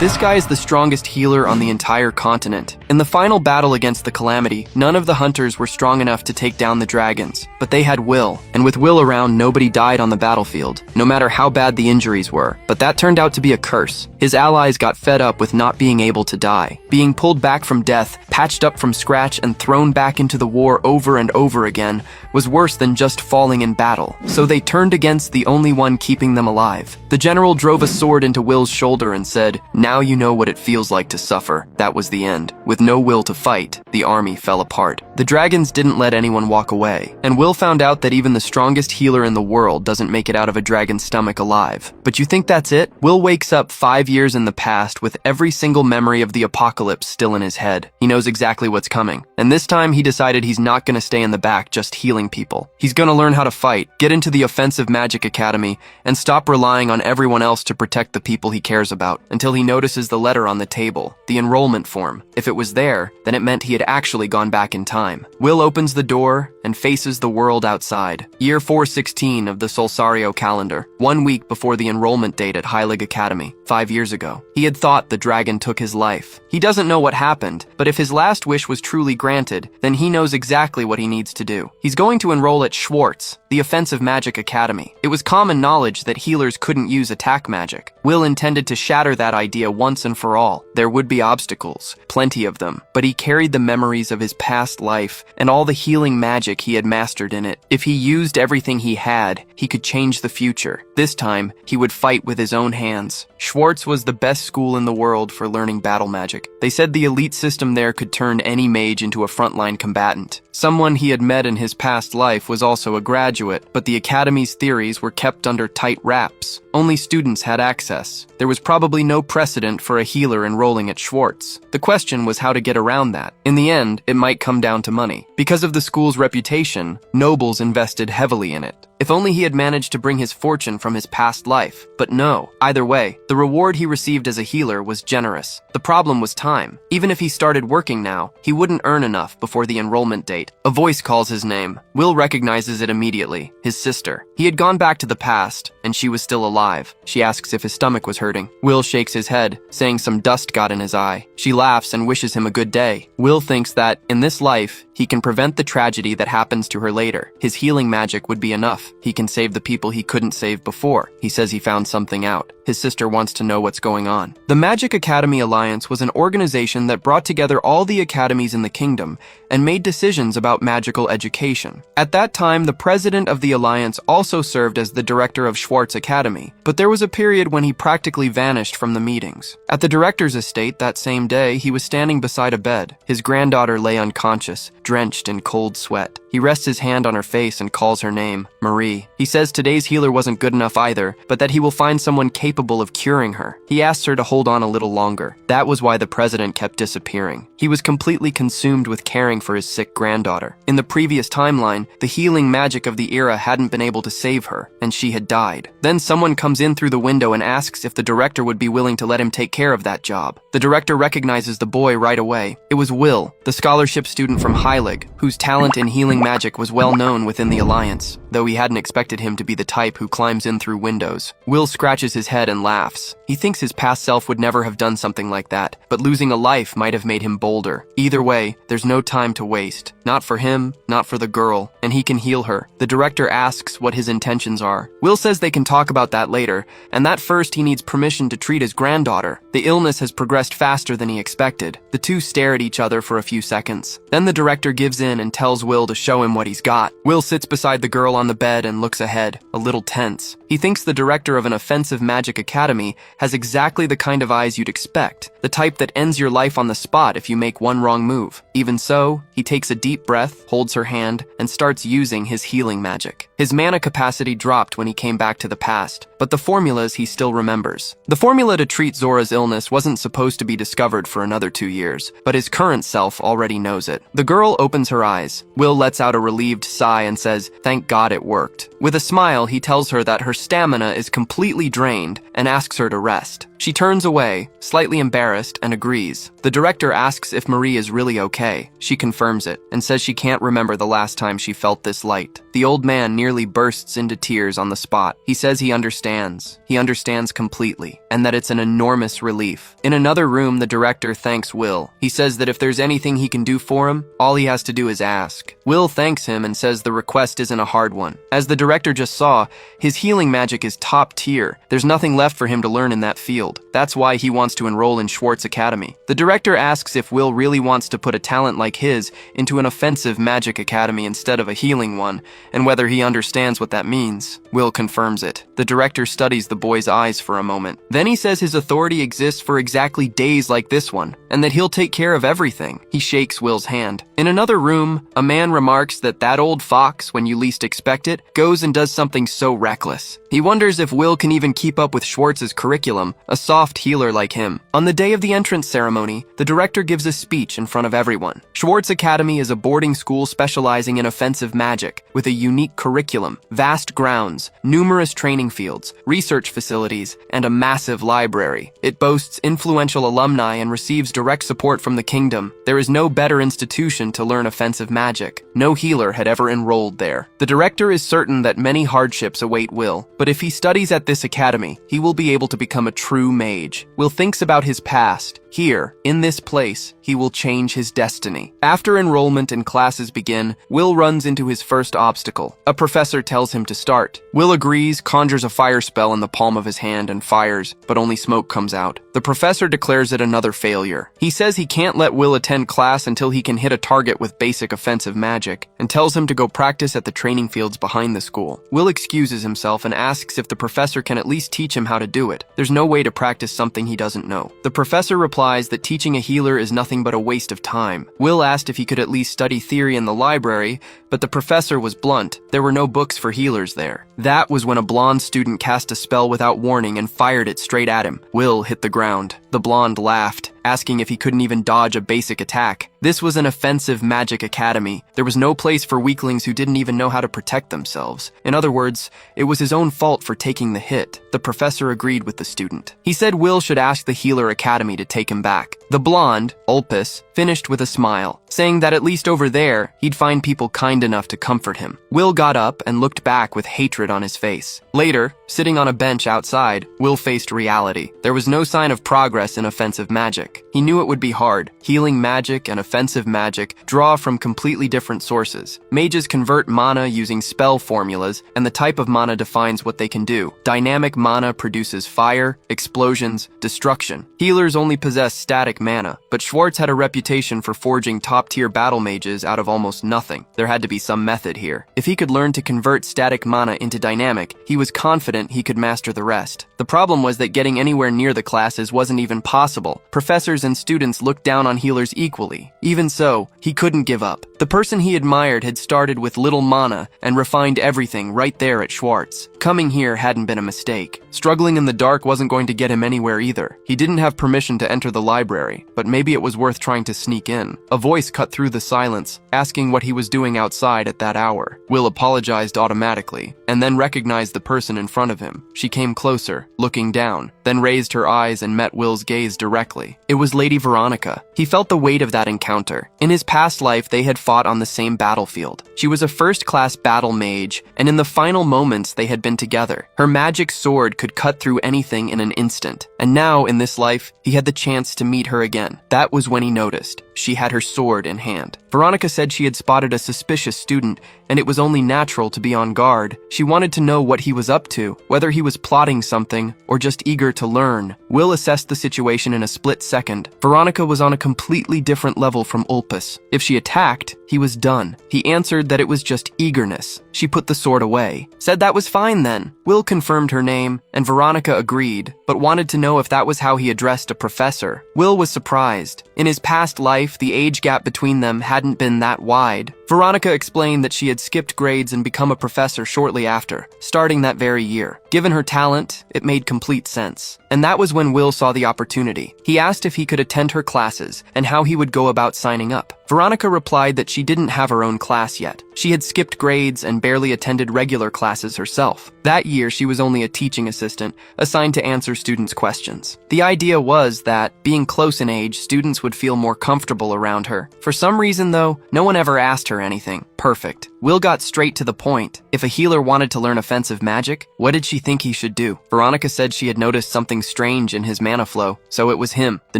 This guy is the strongest healer on the entire continent. In the final battle against the Calamity, none of the hunters were strong enough to take down the dragons, but they had Will, and with Will around, nobody died on the battlefield, no matter how bad the injuries were. But that turned out to be a curse. His allies got fed up with not being able to die. Being pulled back from death, patched up from scratch, and thrown back into the war over and over again was worse than just falling in battle. So they turned against the only one keeping them alive. The general drove a sword into Will's shoulder and said, "Now you know what it feels like to suffer." That was the end. With no will to fight, the army fell apart. The dragons didn't let anyone walk away, and Will found out that even the strongest healer in the world doesn't make it out of a dragon's stomach alive. But you think that's it? Will wakes up 5 years in the past with every single memory of the apocalypse still in his head. He knows exactly what's coming, and this time he decided he's not gonna stay in the back just healing people. He's gonna learn how to fight, get into the offensive magic academy, and stop relying on everyone else to protect the people he cares about, until he notices the letter on the table, the enrollment form. If it was there, then it meant he had actually gone back in time. Will opens the door and faces the world outside. Year 416 of the Solsario calendar, 1 week before the enrollment date at Heilig Academy, 5 years ago. He had thought the dragon took his life. He doesn't know what happened, but if his last wish was truly granted, then he knows exactly what he needs to do. He's going to enroll at Schwartz, the offensive magic academy. It was common knowledge that healers couldn't use attack magic. Will intended to shatter that idea once and for all. There would be obstacles, plenty of them, but he carried the memories of his past life and all the healing magic he had mastered in it. If he used everything he had, he could change the future. This time, he would fight with his own hands. Schwartz was the best school in the world for learning battle magic. They said the elite system there could turn any mage into a frontline combatant. Someone he had met in his past life was also a graduate, but the academy's theories were kept under tight wraps. Only students had access. There was probably no precedent for a healer enrolling at Schwartz. The question was how to get around that. In the end, it might come down to money. Because of the school's reputation, nobles invested heavily in it. If only he had managed to bring his fortune from his past life. But no. Either way, the reward he received as a healer was generous. The problem was time. Even if he started working now, he wouldn't earn enough before the enrollment date. A voice calls his name. Will recognizes it immediately. His sister. He had gone back to the past, and she was still alive. She asks if his stomach was hurting. Will shakes his head, saying some dust got in his eye. She laughs and wishes him a good day. Will thinks that, in this life, he can prevent the tragedy that happens to her later. His healing magic would be enough. He can save the people he couldn't save before. He says he found something out. His sister wants to know what's going on. The Magic Academy Alliance was an organization that brought together all the academies in the kingdom and made decisions about magical education. At that time, the president of the alliance also served as the director of Schwartz Academy, but there was a period when he practically vanished from the meetings. At the director's estate that same day, he was standing beside a bed. His granddaughter lay unconscious, drenched in cold sweat. He rests his hand on her face and calls her name, Marie. He says today's healer wasn't good enough either, but that he will find someone capable of curing her. He asks her to hold on a little longer. That was why the president kept disappearing. He was completely consumed with caring for his sick granddaughter. In the previous timeline, the healing magic of the era hadn't been able to save her, and she had died. Then someone comes in through the window and asks if the director would be willing to let him take care of that job. The director recognizes the boy right away. It was Will, the scholarship student from Heilig, whose talent in healing magic was well known within the Alliance, though he hadn't expected him to be the type who climbs in through windows. Will scratches his head and laughs. He thinks his past self would never have done something like that, but losing a life might have made him bolder. Either way, there's no time to waste. Not for him, not for the girl, and he can heal her. The director asks what his intentions are. Will says they can talk about that later, and that first he needs permission to treat his granddaughter. The illness has progressed faster than he expected. The two stare at each other for a few seconds. Then the director gives in and tells Will to show him what he's got. Will sits beside the girl on the bed and looks ahead, a little tense. He thinks the director of an offensive magic academy has exactly the kind of eyes you'd expect, the type that ends your life on the spot if you make one wrong move. Even so, he takes a deep breath, holds her hand, and starts using his healing magic. His mana capacity dropped when he came back to the past, but the formulas he still remembers. The formula to treat Zora's illness wasn't supposed to be discovered for another 2 years, but his current self already knows it. The girl opens her eyes. Will lets out a relieved sigh and says, "Thank God it worked." With a smile, he tells her that her stamina is completely drained and asks her to rest. She turns away, slightly embarrassed, and agrees. The director asks if Marie is really okay. She confirms it, and says she can't remember the last time she felt this light. The old man nearly bursts into tears on the spot. He says he understands. He understands completely, and that it's an enormous relief. In another room, the director thanks Will. He says that if there's anything he can do for him, all he has to do is ask. Will thanks him and says the request isn't a hard one. As the director just saw, his healing magic is top tier. There's nothing left for him to learn in that field. That's why he wants to enroll in Schwartz Academy. The director asks if Will really wants to put a talent like his into an offensive magic academy instead of a healing one, and whether he understands what that means. Will confirms it. The director studies the boy's eyes for a moment. Then he says his authority exists for exactly days like this one, and that he'll take care of everything. He shakes Will's hand. In another room, a man remarks that old fox, when you least expect it, goes and does something so reckless. He wonders if Will can even keep up with Schwartz's curriculum, a soft healer like him. On the day of the entrance ceremony, the director gives a speech in front of everyone. Schwartz Academy is a boarding school specializing in offensive magic, with a unique curriculum, vast grounds, numerous training fields, research facilities, and a massive library. It boasts influential alumni and receives direct support from the kingdom. There is no better institution to learn offensive magic. No healer had ever enrolled there. The director is certain that many hardships await Will, but if he studies at this academy, he will be able to become a true mage. Will thinks about his past. Here, in this place, he will change his destiny. After enrollment and classes begin, Will runs into his first obstacle. A professor tells him to start. Will agrees, conjures a fire spell in the palm of his hand and fires, but only smoke comes out. The professor declares it another failure. He says he can't let Will attend class until he can hit a target with basic offensive magic, and tells him to go practice at the training fields behind the school. Will excuses himself and asks if the professor can at least teach him how to do it. There's no way to practice something he doesn't know. The professor replies that teaching a healer is nothing but a waste of time. Will asked if he could at least study theory in the library, but the professor was blunt. There were no books for healers there. That was when a blonde student cast a spell without warning and fired it straight at him. Will hit the ground. The blonde laughed, asking if he couldn't even dodge a basic attack. This was an offensive magic academy. There was no place for weaklings who didn't even know how to protect themselves. In other words, it was his own fault for taking the hit. The professor agreed with the student. He said Will should ask the Healer Academy to take him back. The blonde, Ulpus, finished with a smile, saying that at least over there, he'd find people kind enough to comfort him. Will got up and looked back with hatred on his face. Later, sitting on a bench outside, Will faced reality. There was no sign of progress in offensive magic. He knew it would be hard. Healing magic and offensive magic draw from completely different sources. Mages convert mana using spell formulas, and the type of mana defines what they can do. Dynamic mana produces fire, explosions, destruction. Healers only possess static mana, but Schwartz had a reputation for forging top-tier battle mages out of almost nothing. There had to be some method here. If he could learn to convert static mana into dynamic, he was confident he could master the rest. The problem was that getting anywhere near the classes wasn't even possible. Professors and students looked down on healers equally. Even so, he couldn't give up. The person he admired had started with little mana and refined everything right there at Schwartz. Coming here hadn't been a mistake. Struggling in the dark wasn't going to get him anywhere either. He didn't have permission to enter the library, but maybe it was worth trying to sneak in. A voice cut through the silence, asking what he was doing outside at that hour. Will apologized automatically, and then recognized the person in front of him. She came closer, looking down, then raised her eyes and met Will's gaze directly. It was Lady Veronica. He felt the weight of that encounter. In his past life, they had fought on the same battlefield. She was a first-class battle mage, and in the final moments they had been together. Her magic sword could cut through anything in an instant, and now, in this life, he had the chance to meet her again. That was when he noticed. She had her sword in hand. Veronica said she had spotted a suspicious student, and it was only natural to be on guard. She wanted to know what he was up to, whether he was plotting something or just eager to learn. Will assessed the situation in a split second. Veronica was on a completely different level from Ulpus. If she attacked, he was done. He answered that it was just eagerness. She put the sword away. Said that was fine then. Will confirmed her name, and Veronica agreed, but wanted to know if that was how he addressed a professor. Will was surprised. In his past life, the age gap between them hadn't been that wide. Veronica explained that she had skipped grades and become a professor shortly after, starting that very year. Given her talent, it made complete sense. And that was when Will saw the opportunity. He asked if he could attend her classes and how he would go about signing up. Veronica replied that she didn't have her own class yet. She had skipped grades and barely attended regular classes herself. That year, she was only a teaching assistant, assigned to answer students' questions. The idea was that, being close in age, students would feel more comfortable around her. For some reason, though, no one ever asked her anything. Perfect. Will got straight to the point. If a healer wanted to learn offensive magic, what did she think he should do? Veronica said she had noticed something strange in his mana flow, so it was him, the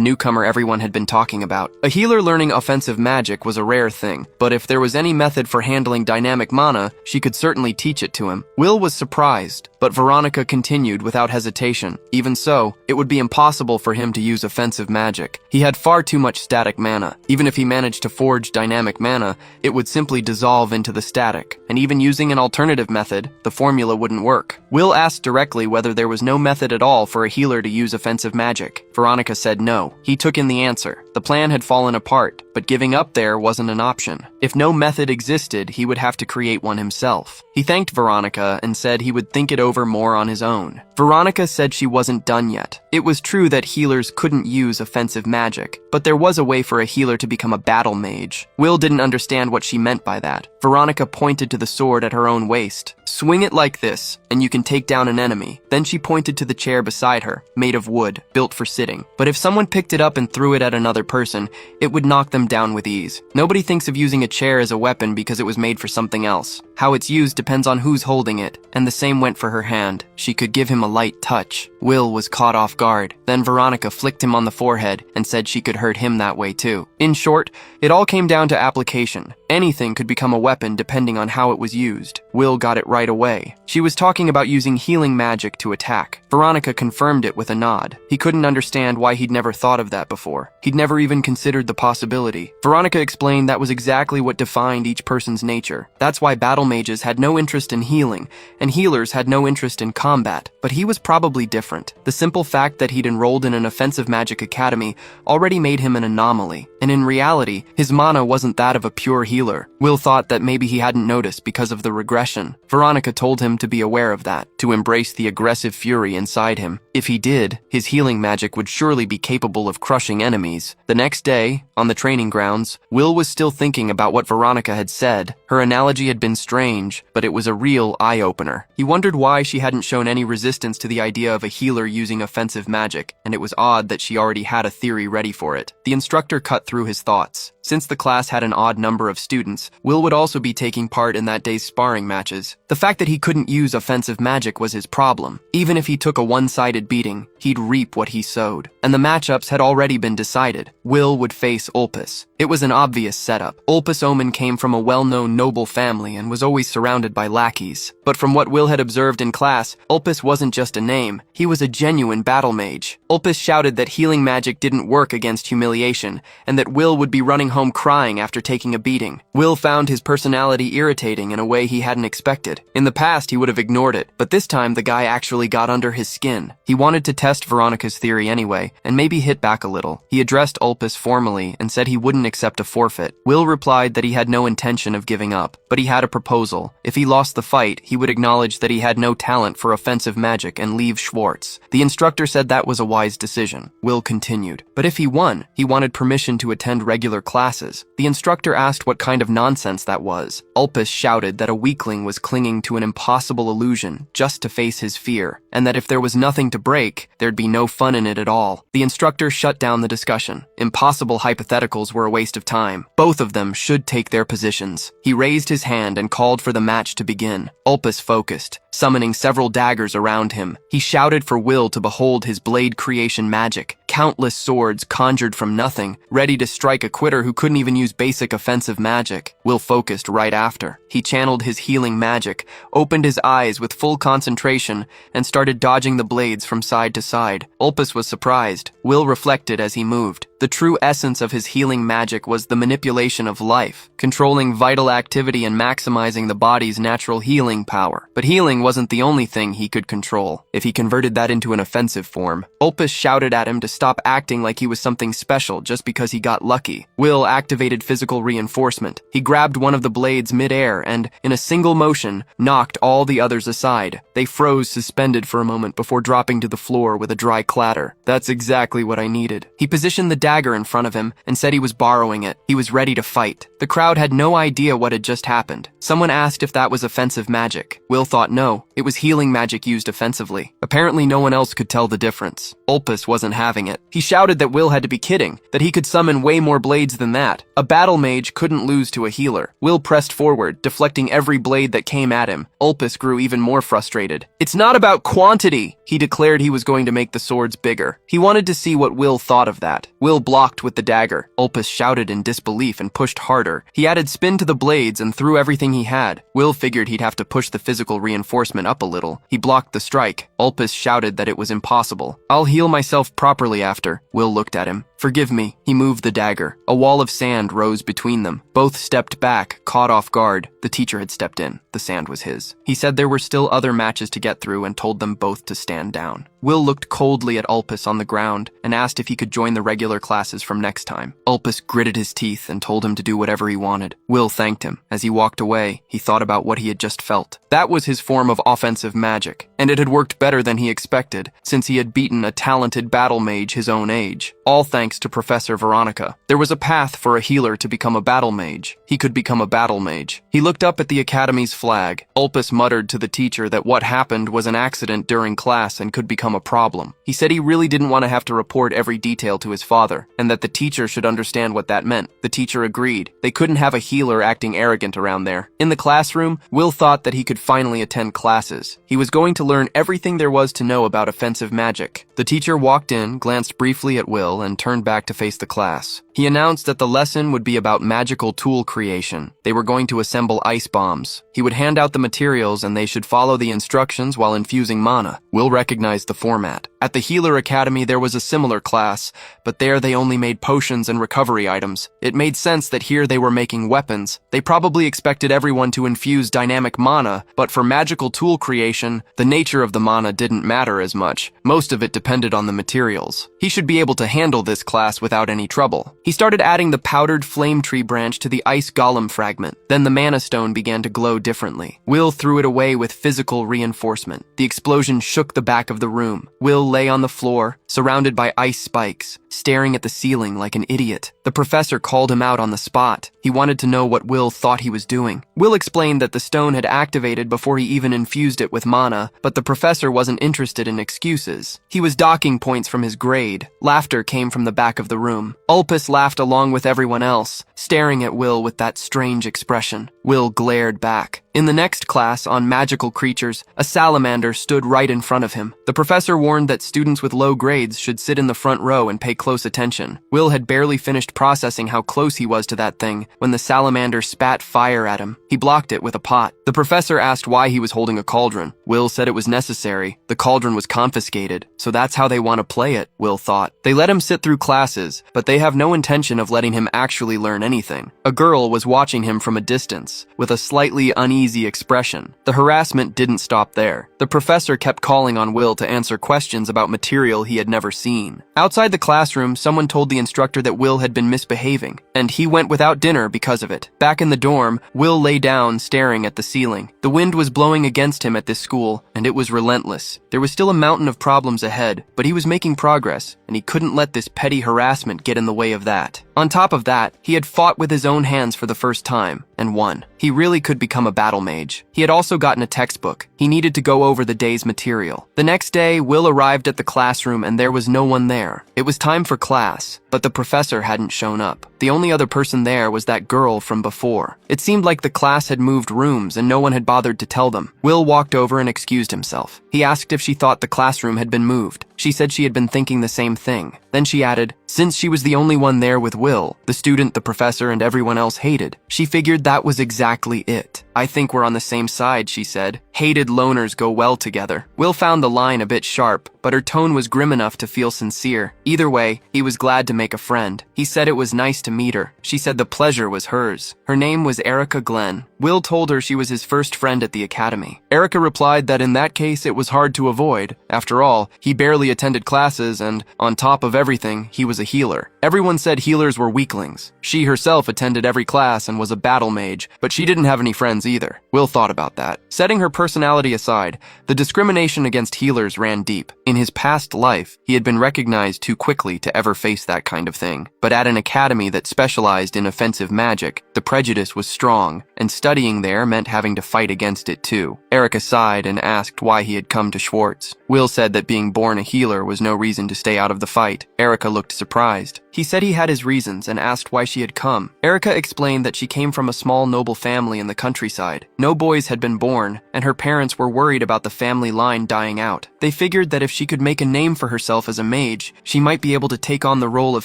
newcomer everyone had been talking about. A healer learning offensive magic was a rare thing, but if there was any method for handling dynamic mana, she could certainly teach it to him. Will was surprised, but Veronica continued without hesitation. Even so, it would be impossible for him to use offensive magic. He had far too much static mana. Even if he managed to forge dynamic mana, it would simply dissolve into the static, and even using an alternative method, the formula wouldn't work. Will asked directly whether there was no method at all for a healer to use offensive magic. Veronica said no. He took in the answer. The plan had fallen apart, but giving up there wasn't an option. If no method existed, he would have to create one himself. He thanked Veronica and said he would think it over more on his own. Veronica said she wasn't done yet. It was true that healers couldn't use offensive magic, but there was a way for a healer to become a battle mage. Will didn't understand what she meant by that. Veronica pointed to the sword at her own waist. Swing it like this, and you can take down an enemy. Then she pointed to the chair beside her, made of wood, built for sitting. But if someone picked it up and threw it at another person, it would knock them down with ease. Nobody thinks of using a chair as a weapon because it was made for something else. How it's used depends on who's holding it, and the same went for her hand. She could give him a light touch. Will was caught off guard. Then Veronica flicked him on the forehead and said she could hurt him that way too. In short, it all came down to application. Anything could become a weapon depending on how it was used. Will got it right away. She was talking about using healing magic to attack. Veronica confirmed it with a nod. He couldn't understand why he'd never thought of that before. He'd never even considered the possibility. Veronica explained that was exactly what defined each person's nature. That's why battle mages had no interest in healing, and healers had no interest in combat. But he was probably different. The simple fact that he'd enrolled in an offensive magic academy already made him an anomaly. And in reality, his mana wasn't that of a pure healer. Will thought that maybe he hadn't noticed because of the regression. Veronica told him to be aware of that, to embrace the aggressive fury inside him. If he did, his healing magic would surely be capable of crushing enemies. The next day, on the training grounds, Will was still thinking about what Veronica had said. Her analogy had been strange, but it was a real eye-opener. He wondered why she hadn't shown any resistance to the idea of a healer using offensive magic, and it was odd that she already had a theory ready for it. The instructor cut through his thoughts. Since the class had an odd number of students, Will would also be taking part in that day's sparring matches. The fact that he couldn't use offensive magic was his problem. Even if he took a one-sided beating, he'd reap what he sowed. And the matchups had already been decided. Will would face Ulpis. It was an obvious setup. Ulpis Omen came from a well-known noble family and was always surrounded by lackeys. But from what Will had observed in class, Ulpis wasn't just a name. He was a genuine battle mage. Ulpis shouted that healing magic didn't work against humiliation, and that Will would be running home crying after taking a beating. Will found his personality irritating in a way he hadn't expected. In the past, he would have ignored it, but this time the guy actually got under his skin. He wanted to test Veronica's theory anyway, and maybe hit back a little. He addressed Ulpis formally and said he wouldn't accept a forfeit. Will replied that he had no intention of giving up, but he had a proposal. If he lost the fight, he would acknowledge that he had no talent for offensive magic and leave Schwartz. The instructor said that was a wise decision. Will continued. But if he won, he wanted permission to attend regular classes. The instructor asked what kind of nonsense that was. Ulpis shouted that a weakling was clinging to an impossible illusion just to face his fear, and that if there was nothing to break, there'd be no fun in it at all. The instructor shut down the discussion. Impossible hypotheticals were a waste of time. Both of them should take their positions. He raised his hand and called for the match to begin. Ulpis focused, summoning several daggers around him. He shouted for Will to behold his blade creation magic. Countless swords conjured from nothing, ready to strike a quitter who couldn't even use basic offensive magic. Will focused right after. He channeled his healing magic, opened his eyes with full concentration, and started dodging the blades from side to side. Ulpis was surprised. Will reflected as he moved. The true essence of his healing magic was the manipulation of life, controlling vital activity and maximizing the body's natural healing power. But healing wasn't the only thing he could control. If he converted that into an offensive form, Ulpus shouted at him to stop acting like he was something special just because he got lucky. Will activated physical reinforcement. He grabbed one of the blades mid-air and, in a single motion, knocked all the others aside. They froze suspended for a moment before dropping to the floor with a dry clatter. That's exactly what I needed. He positioned the dagger in front of him and said he was borrowing it. He was ready to fight. The crowd had no idea what had just happened. Someone asked if that was offensive magic. Will thought no, it was healing magic used offensively. Apparently no one else could tell the difference. Ulpus wasn't having it. He shouted that Will had to be kidding, that he could summon way more blades than that. A battle mage couldn't lose to a healer. Will pressed forward, deflecting every blade that came at him. Ulpus grew even more frustrated. It's not about quantity. He declared he was going to make the swords bigger. He wanted to see what Will thought of that. Will blocked with the dagger. Ulpus shouted in disbelief and pushed harder. He added spin to the blades and threw everything he had. Will figured he'd have to push the physical reinforcement up a little. He blocked the strike. Ulpus shouted that it was impossible. I'll heal myself properly after. Will looked at him. Forgive me. He moved the dagger. A wall of sand rose between them. Both stepped back, caught off guard. The teacher had stepped in. The sand was his. He said there were still other matches to get through and told them both to stand down. Will looked coldly at Ulpus on the ground and asked if he could join the regular classes from next time. Ulpus gritted his teeth and told him to do whatever he wanted. Will thanked him. As he walked away, he thought about what he had just felt. That was his form of offensive magic, and it had worked better than he expected, since he had beaten a talented battle mage his own age. All thanks to Professor Veronica. There was a path for a healer to become a battle mage. He could become a battle mage. He looked up at the academy's flag. Ulpus muttered to the teacher that what happened was an accident during class and could become a problem. He said he really didn't want to have to report every detail to his father, and that the teacher should understand what that meant. The teacher agreed. They couldn't have a healer acting arrogant around there. In the classroom, Will thought that he could finally attend classes. He was going to learn everything there was to know about offensive magic. The teacher walked in, glanced briefly at Will, and turned back to face the class. He announced that the lesson would be about magical tool creation. They were going to assemble ice bombs. He would hand out the materials and they should follow the instructions while infusing mana. Will recognized the format. At the Healer Academy there was a similar class, but there they only made potions and recovery items. It made sense that here they were making weapons. They probably expected everyone to infuse dynamic mana, but for magical tool creation, the nature of the mana didn't matter as much. Most of it depended on the materials. He should be able to handle this class without any trouble. He started adding the powdered flame tree branch to the ice golem fragment. Then the mana stone began to glow differently. Will threw it away with physical reinforcement. The explosion shook the back of the room. Will lay on the floor, surrounded by ice spikes, staring at the ceiling like an idiot. The professor called him out on the spot. He wanted to know what Will thought he was doing. Will explained that the stone had activated before he even infused it with mana, but the professor wasn't interested in excuses. He was docking points from his grade. Laughter came from the back of the room. Ulpus laughed along with everyone else, staring at Will with that strange expression. Will glared back. In the next class on magical creatures, a salamander stood right in front of him. The professor warned that students with low grades should sit in the front row and pay close attention. Will had barely finished processing how close he was to that thing when the salamander spat fire at him. He blocked it with a pot. The professor asked why he was holding a cauldron. Will said it was necessary. The cauldron was confiscated, so that's how they want to play it, Will thought. They let him sit through classes, but they have no intention of letting him actually learn anything. A girl was watching him from a distance, with a slightly uneasy expression. The harassment didn't stop there. The professor kept calling on Will to answer questions about material he had never seen. Outside the classroom, someone told the instructor that Will had been misbehaving, and he went without dinner because of it. Back in the dorm, Will lay down staring at the ceiling. The wind was blowing against him at this school, and it was relentless. There was still a mountain of problems ahead, but he was making progress, and he couldn't let this petty harassment get in the way of that. On top of that, he had fought with his own hands for the first time, and won. He really could become a battle mage. He had also gotten a textbook. He needed to go over the day's material. The next day, Will arrived at the classroom and there was no one there. It was time for class, but the professor hadn't shown up. The only other person there was that girl from before. It seemed like the class had moved rooms and no one had bothered to tell them. Will walked over and excused himself. He asked if she thought the classroom had been moved. She said she had been thinking the same thing. Then she added, since she was the only one there with Will, the student the professor and everyone else hated, she figured that was exactly it. I think we're on the same side, she said. Hated loners go well together. Will found the line a bit sharp, but her tone was grim enough to feel sincere. Either way, he was glad to make a friend. He said it was nice to meet her. She said the pleasure was hers. Her name was Erica Glenn. Will told her she was his first friend at the academy. Erica replied that in that case it was hard to avoid. After all, he barely attended classes and, on top of everything, he was a healer. Everyone said healers were weaklings. She herself attended every class and was a battle mage, but she didn't have any friends either. Will thought about that. Setting her personality aside, the discrimination against healers ran deep. In his past life, he had been recognized too quickly to ever face that kind of thing. But at an academy that specialized in offensive magic, the prejudice was strong, and studying there meant having to fight against it too. Erica sighed and asked why he had come to Schwartz. Will said that being born a healer was no reason to stay out of the fight. Erica looked surprised. He said he had his reasons and asked why she had come. Erica explained that she came from a small noble family in the countryside. No boys had been born, and her parents were worried about the family line dying out. They figured that if she could make a name for herself as a mage, she might be able to take on the role of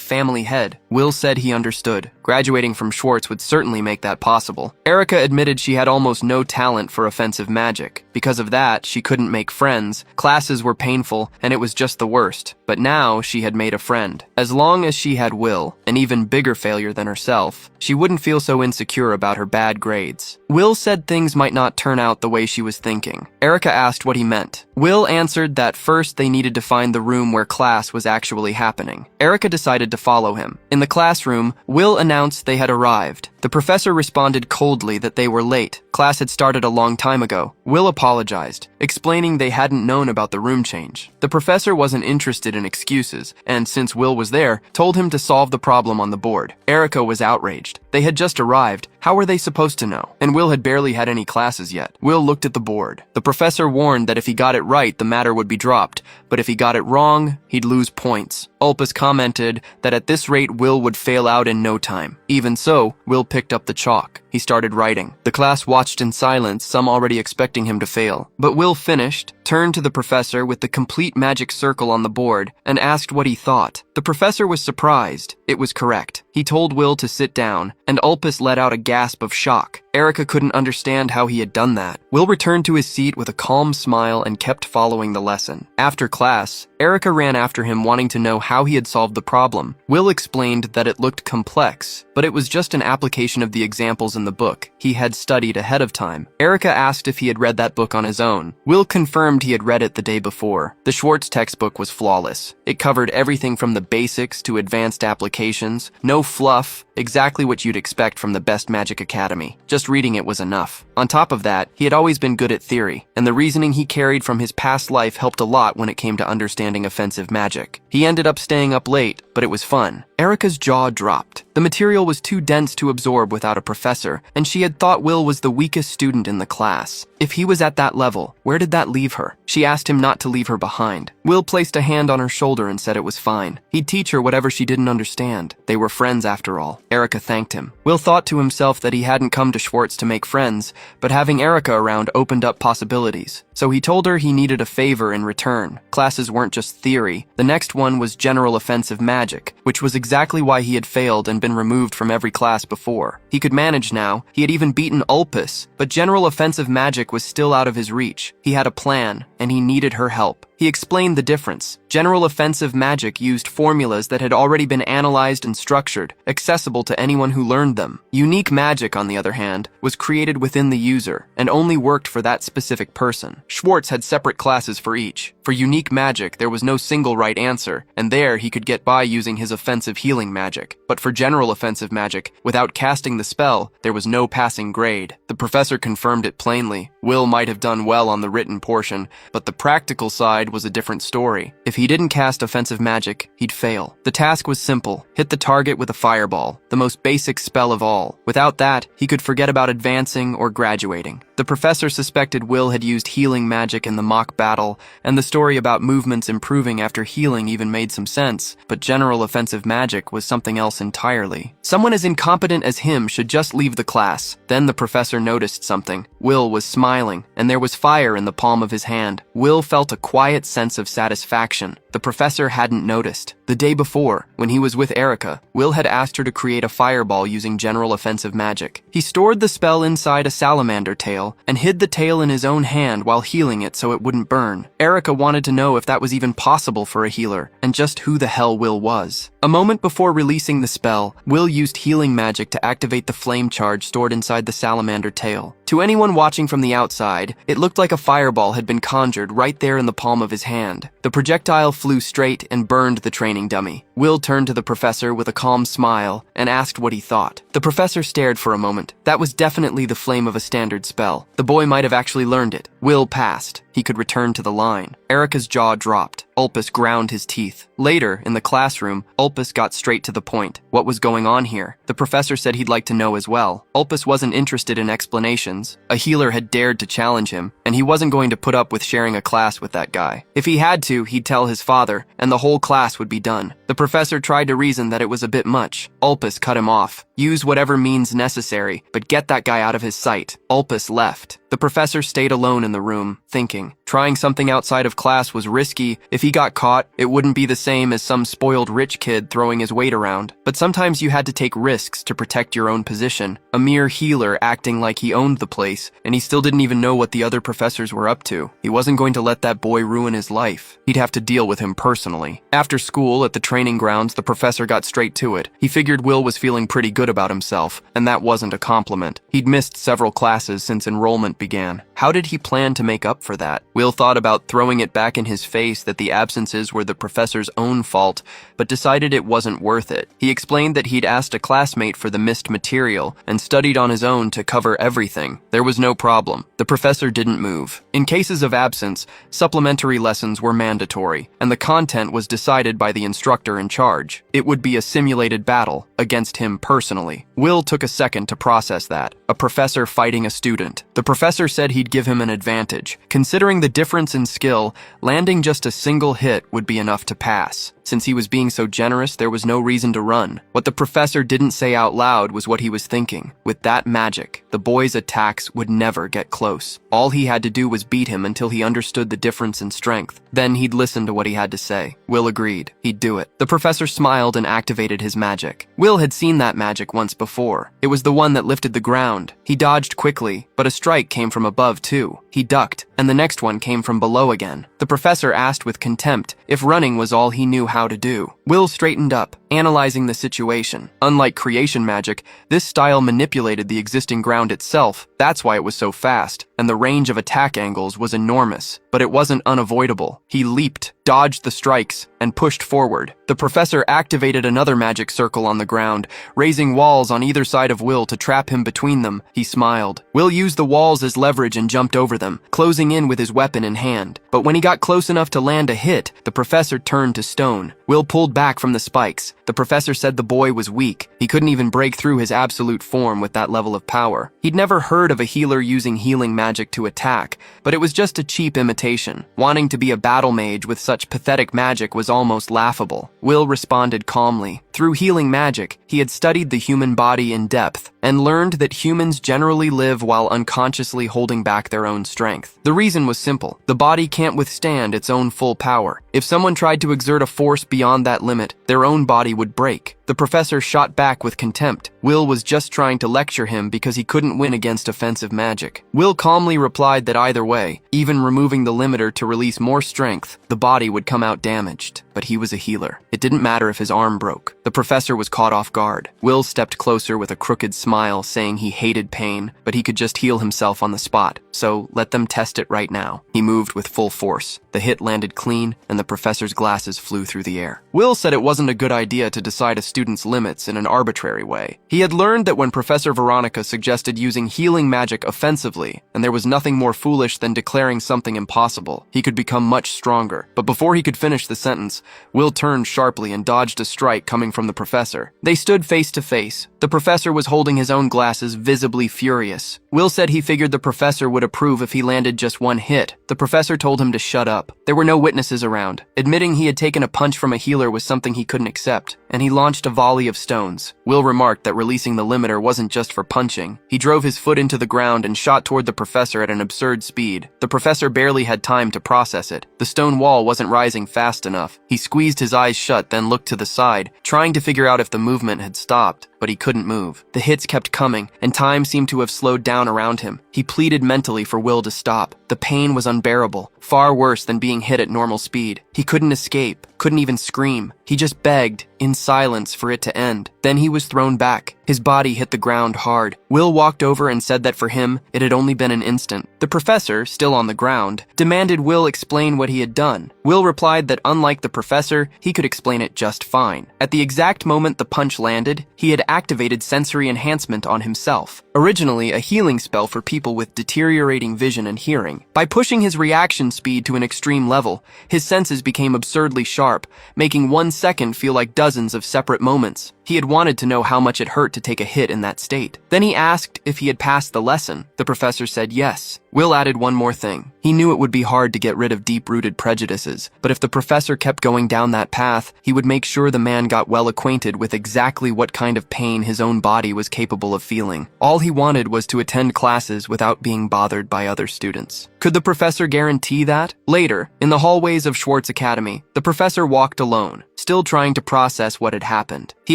family head. Will said he understood. Graduating from Schwartz would certainly make that possible. Erica admitted she had almost no talent for offensive magic. Because of that, she couldn't make friends, classes were painful, and it was just the worst. But now she had made a friend. As long as she had Will, an even bigger failure than herself, she wouldn't feel so insecure about her bad grades. Will said things might not turn out the way she was thinking. Erica asked what he meant. Will answered that first they needed to find the room where class was actually happening. Erica decided to follow him. In the classroom, Will announced they had arrived. The professor responded coldly that they were late. Class had started a long time ago. Will apologized, explaining they hadn't known about the room change. The professor wasn't interested in excuses, and since Will was there, told him to solve the problem on the board. Erica was outraged. They had just arrived. How were they supposed to know? And Will had barely had any classes yet. Will looked at the board. The professor warned that if he got it right, the matter would be dropped, but if he got it wrong, he'd lose points. Ulpus commented that at this rate Will would fail out in no time. Even so, Will picked up the chalk. He started writing. The class watched in silence, some already expecting him to fail. But Will finished, turned to the professor with the complete magic circle on the board, and asked what he thought. The professor was surprised. It was correct. He told Will to sit down, and Ulpus let out a gasp of shock. Erica couldn't understand how he had done that. Will returned to his seat with a calm smile and kept following the lesson. After class, Erica ran after him wanting to know how he had solved the problem. Will explained that it looked complex, but it was just an application of the examples in the book he had studied ahead of time. Erica asked if he had read that book on his own. Will confirmed he had read it the day before. The Schwartz textbook was flawless. It covered everything from the basics to advanced applications. No fluff, exactly what you'd expect from the best magic academy. Just reading it was enough. On top of that, he had always been good at theory, and the reasoning he carried from his past life helped a lot when it came to understanding offensive magic. He ended up staying up late, but it was fun. Erica's jaw dropped. The material was too dense to absorb without a professor, and she had thought Will was the weakest student in the class. If he was at that level, where did that leave her? She asked him not to leave her behind. Will placed a hand on her shoulder and said it was fine. He'd teach her whatever she didn't understand. They were friends after all. Erica thanked him. Will thought to himself that he hadn't come to Schwartz to make friends, but having Erica around opened up possibilities. So he told her he needed a favor in return. Classes weren't just theory. The next one was general offensive magic, which was exactly why he had failed and been removed from every class before. He could manage now. He had even beaten Ulpus, but general offensive magic was still out of his reach. He had a plan, and he needed her help. He explained the difference. General offensive magic used formulas that had already been analyzed and structured, accessible to anyone who learned them. Unique magic, on the other hand, was created within the user, and only worked for that specific person. Schwartz had separate classes for each. For unique magic, there was no single right answer, and there he could get by using his offensive healing magic. But for general offensive magic, without casting the spell, there was no passing grade. The professor confirmed it plainly. Will might have done well on the written portion, but the practical side was a different story. If he didn't cast offensive magic, he'd fail. The task was simple. Hit the target with a fireball, the most basic spell of all. Without that, he could forget about advancing or graduating. The professor suspected Will had used healing magic in the mock battle, and the story about movements improving after healing even made some sense, but general offensive magic was something else entirely. Someone as incompetent as him should just leave the class. Then the professor noticed something. Will was smiling, and there was fire in the palm of his hand. Will felt a quiet sense of satisfaction. The professor hadn't noticed. The day before, when he was with Erica, Will had asked her to create a fireball using general offensive magic. He stored the spell inside a salamander tail and hid the tail in his own hand while healing it so it wouldn't burn. Erica wanted to know if that was even possible for a healer, and just who the hell Will was. A moment before releasing the spell, Will used healing magic to activate the flame charge stored inside the salamander tail. To anyone watching from the outside, it looked like a fireball had been conjured right there in the palm of his hand. The projectile flew straight and burned the training dummy. Will turned to the professor with a calm smile and asked what he thought. The professor stared for a moment. That was definitely the flame of a standard spell. The boy might have actually learned it. Will passed. He could return to the line. Erica's jaw dropped. Ulpus ground his teeth. Later, in the classroom, Ulpus got straight to the point. What was going on here? The professor said he'd like to know as well. Ulpus wasn't interested in explanations. A healer had dared to challenge him, and he wasn't going to put up with sharing a class with that guy. If he had to, he'd tell his father, and the whole class would be done. The professor tried to reason that it was a bit much. Ulpus cut him off. Use whatever means necessary, but get that guy out of his sight. Ulpus left. The professor stayed alone in the room, thinking. Trying something outside of class was risky. If he got caught, it wouldn't be the same as some spoiled rich kid throwing his weight around. But sometimes you had to take risks to protect your own position. A mere healer acting like he owned the place, and he still didn't even know what the other professors were up to. He wasn't going to let that boy ruin his life. He'd have to deal with him personally. After school, at the training grounds, the professor got straight to it. He figured Will was feeling pretty good about himself, and that wasn't a compliment. He'd missed several classes since enrollment began. How did he plan to make up for that? Will thought about throwing it back in his face that the absences were the professor's own fault, but decided it wasn't worth it. He explained that he'd asked a classmate for the missed material and studied on his own to cover everything. There was no problem. The professor didn't move. In cases of absence, supplementary lessons were mandatory, and the content was decided by the instructor in charge. It would be a simulated battle against him personally. Will took a second to process that. A professor fighting a student. The professor said he'd give him an advantage. Considering the difference in skill, landing just a single hit would be enough to pass. Since he was being so generous, there was no reason to run. What the professor didn't say out loud was what he was thinking. With that magic, the boy's attacks would never get close. All he had to do was beat him until he understood the difference in strength. Then he'd listen to what he had to say. Will agreed. He'd do it. The professor smiled and activated his magic. Will had seen that magic once before. It was the one that lifted the ground. He dodged quickly, but a strike came from above too. He ducked, and the next one came from below again. The professor asked with contempt if running was all he knew how to do. Will straightened up, analyzing the situation. Unlike creation magic, this style manipulated the existing ground itself. That's why it was so fast, and the range of attack angles was enormous. But it wasn't unavoidable. He leaped, dodged the strikes, and pushed forward. The professor activated another magic circle on the ground, raising walls on either side of Will to trap him between them. He smiled. Will used the walls as leverage and jumped over them, closing in with his weapon in hand. But when he got close enough to land a hit, the professor turned to stone. Will pulled back from the spikes. The professor said the boy was weak. He couldn't even break through his absolute form with that level of power. He'd never heard of a healer using healing magic to attack, but it was just a cheap imitation. Wanting to be a battle mage with such pathetic magic was almost laughable. Will responded calmly. Through healing magic, he had studied the human body in depth and learned that humans generally live while unconsciously holding back their own strength. The reason was simple. The body can't withstand its own full power. If someone tried to exert a force beyond that limit, their own body would break. The professor shot back with contempt. Will was just trying to lecture him because he couldn't win against offensive magic. Will calmly replied that either way, even removing the limiter to release more strength, the body would come out damaged. But he was a healer. It didn't matter if his arm broke. The professor was caught off guard. Will stepped closer with a crooked smile, saying he hated pain, but he could just heal himself on the spot. So let them test it right now. He moved with full force. The hit landed clean, and the professor's glasses flew through the air. Will said it wasn't a good idea to decide a student students' limits in an arbitrary way. He had learned that when Professor Veronica suggested using healing magic offensively, and there was nothing more foolish than declaring something impossible, he could become much stronger. But before he could finish the sentence, Will turned sharply and dodged a strike coming from the professor. They stood face to face. The professor was holding his own glasses, visibly furious. Will said he figured the professor would approve if he landed just one hit. The professor told him to shut up. There were no witnesses around. Admitting he had taken a punch from a healer was something he couldn't accept, and he launched a volley of stones. Will remarked that releasing the limiter wasn't just for punching. He drove his foot into the ground and shot toward the professor at an absurd speed. The professor barely had time to process it. The stone wall wasn't rising fast enough. He squeezed his eyes shut, then looked to the side, trying to figure out if the movement had stopped. But he couldn't move. The hits kept coming, and time seemed to have slowed down around him. He pleaded mentally for Will to stop. The pain was unbearable, far worse than being hit at normal speed. He couldn't escape, couldn't even scream. He just begged, in silence, for it to end. Then he was thrown back. His body hit the ground hard. Will walked over and said that for him, it had only been an instant. The professor, still on the ground, demanded Will explain what he had done. Will replied that unlike the professor, he could explain it just fine. At the exact moment the punch landed, he had activated sensory enhancement on himself, originally a healing spell for people with deteriorating vision and hearing. By pushing his reaction speed to an extreme level, his senses became absurdly sharp, making 1 second feel like dozens of separate moments. He had wanted to know how much it hurt to take a hit in that state. Then he asked if he had passed the lesson. The professor said yes. Will added one more thing. He knew it would be hard to get rid of deep-rooted prejudices, but if the professor kept going down that path, he would make sure the man got well acquainted with exactly what kind of pain his own body was capable of feeling. All he wanted was to attend classes without being bothered by other students. Could the professor guarantee that? Later, in the hallways of Schwartz Academy, the professor walked alone, still trying to process what had happened. He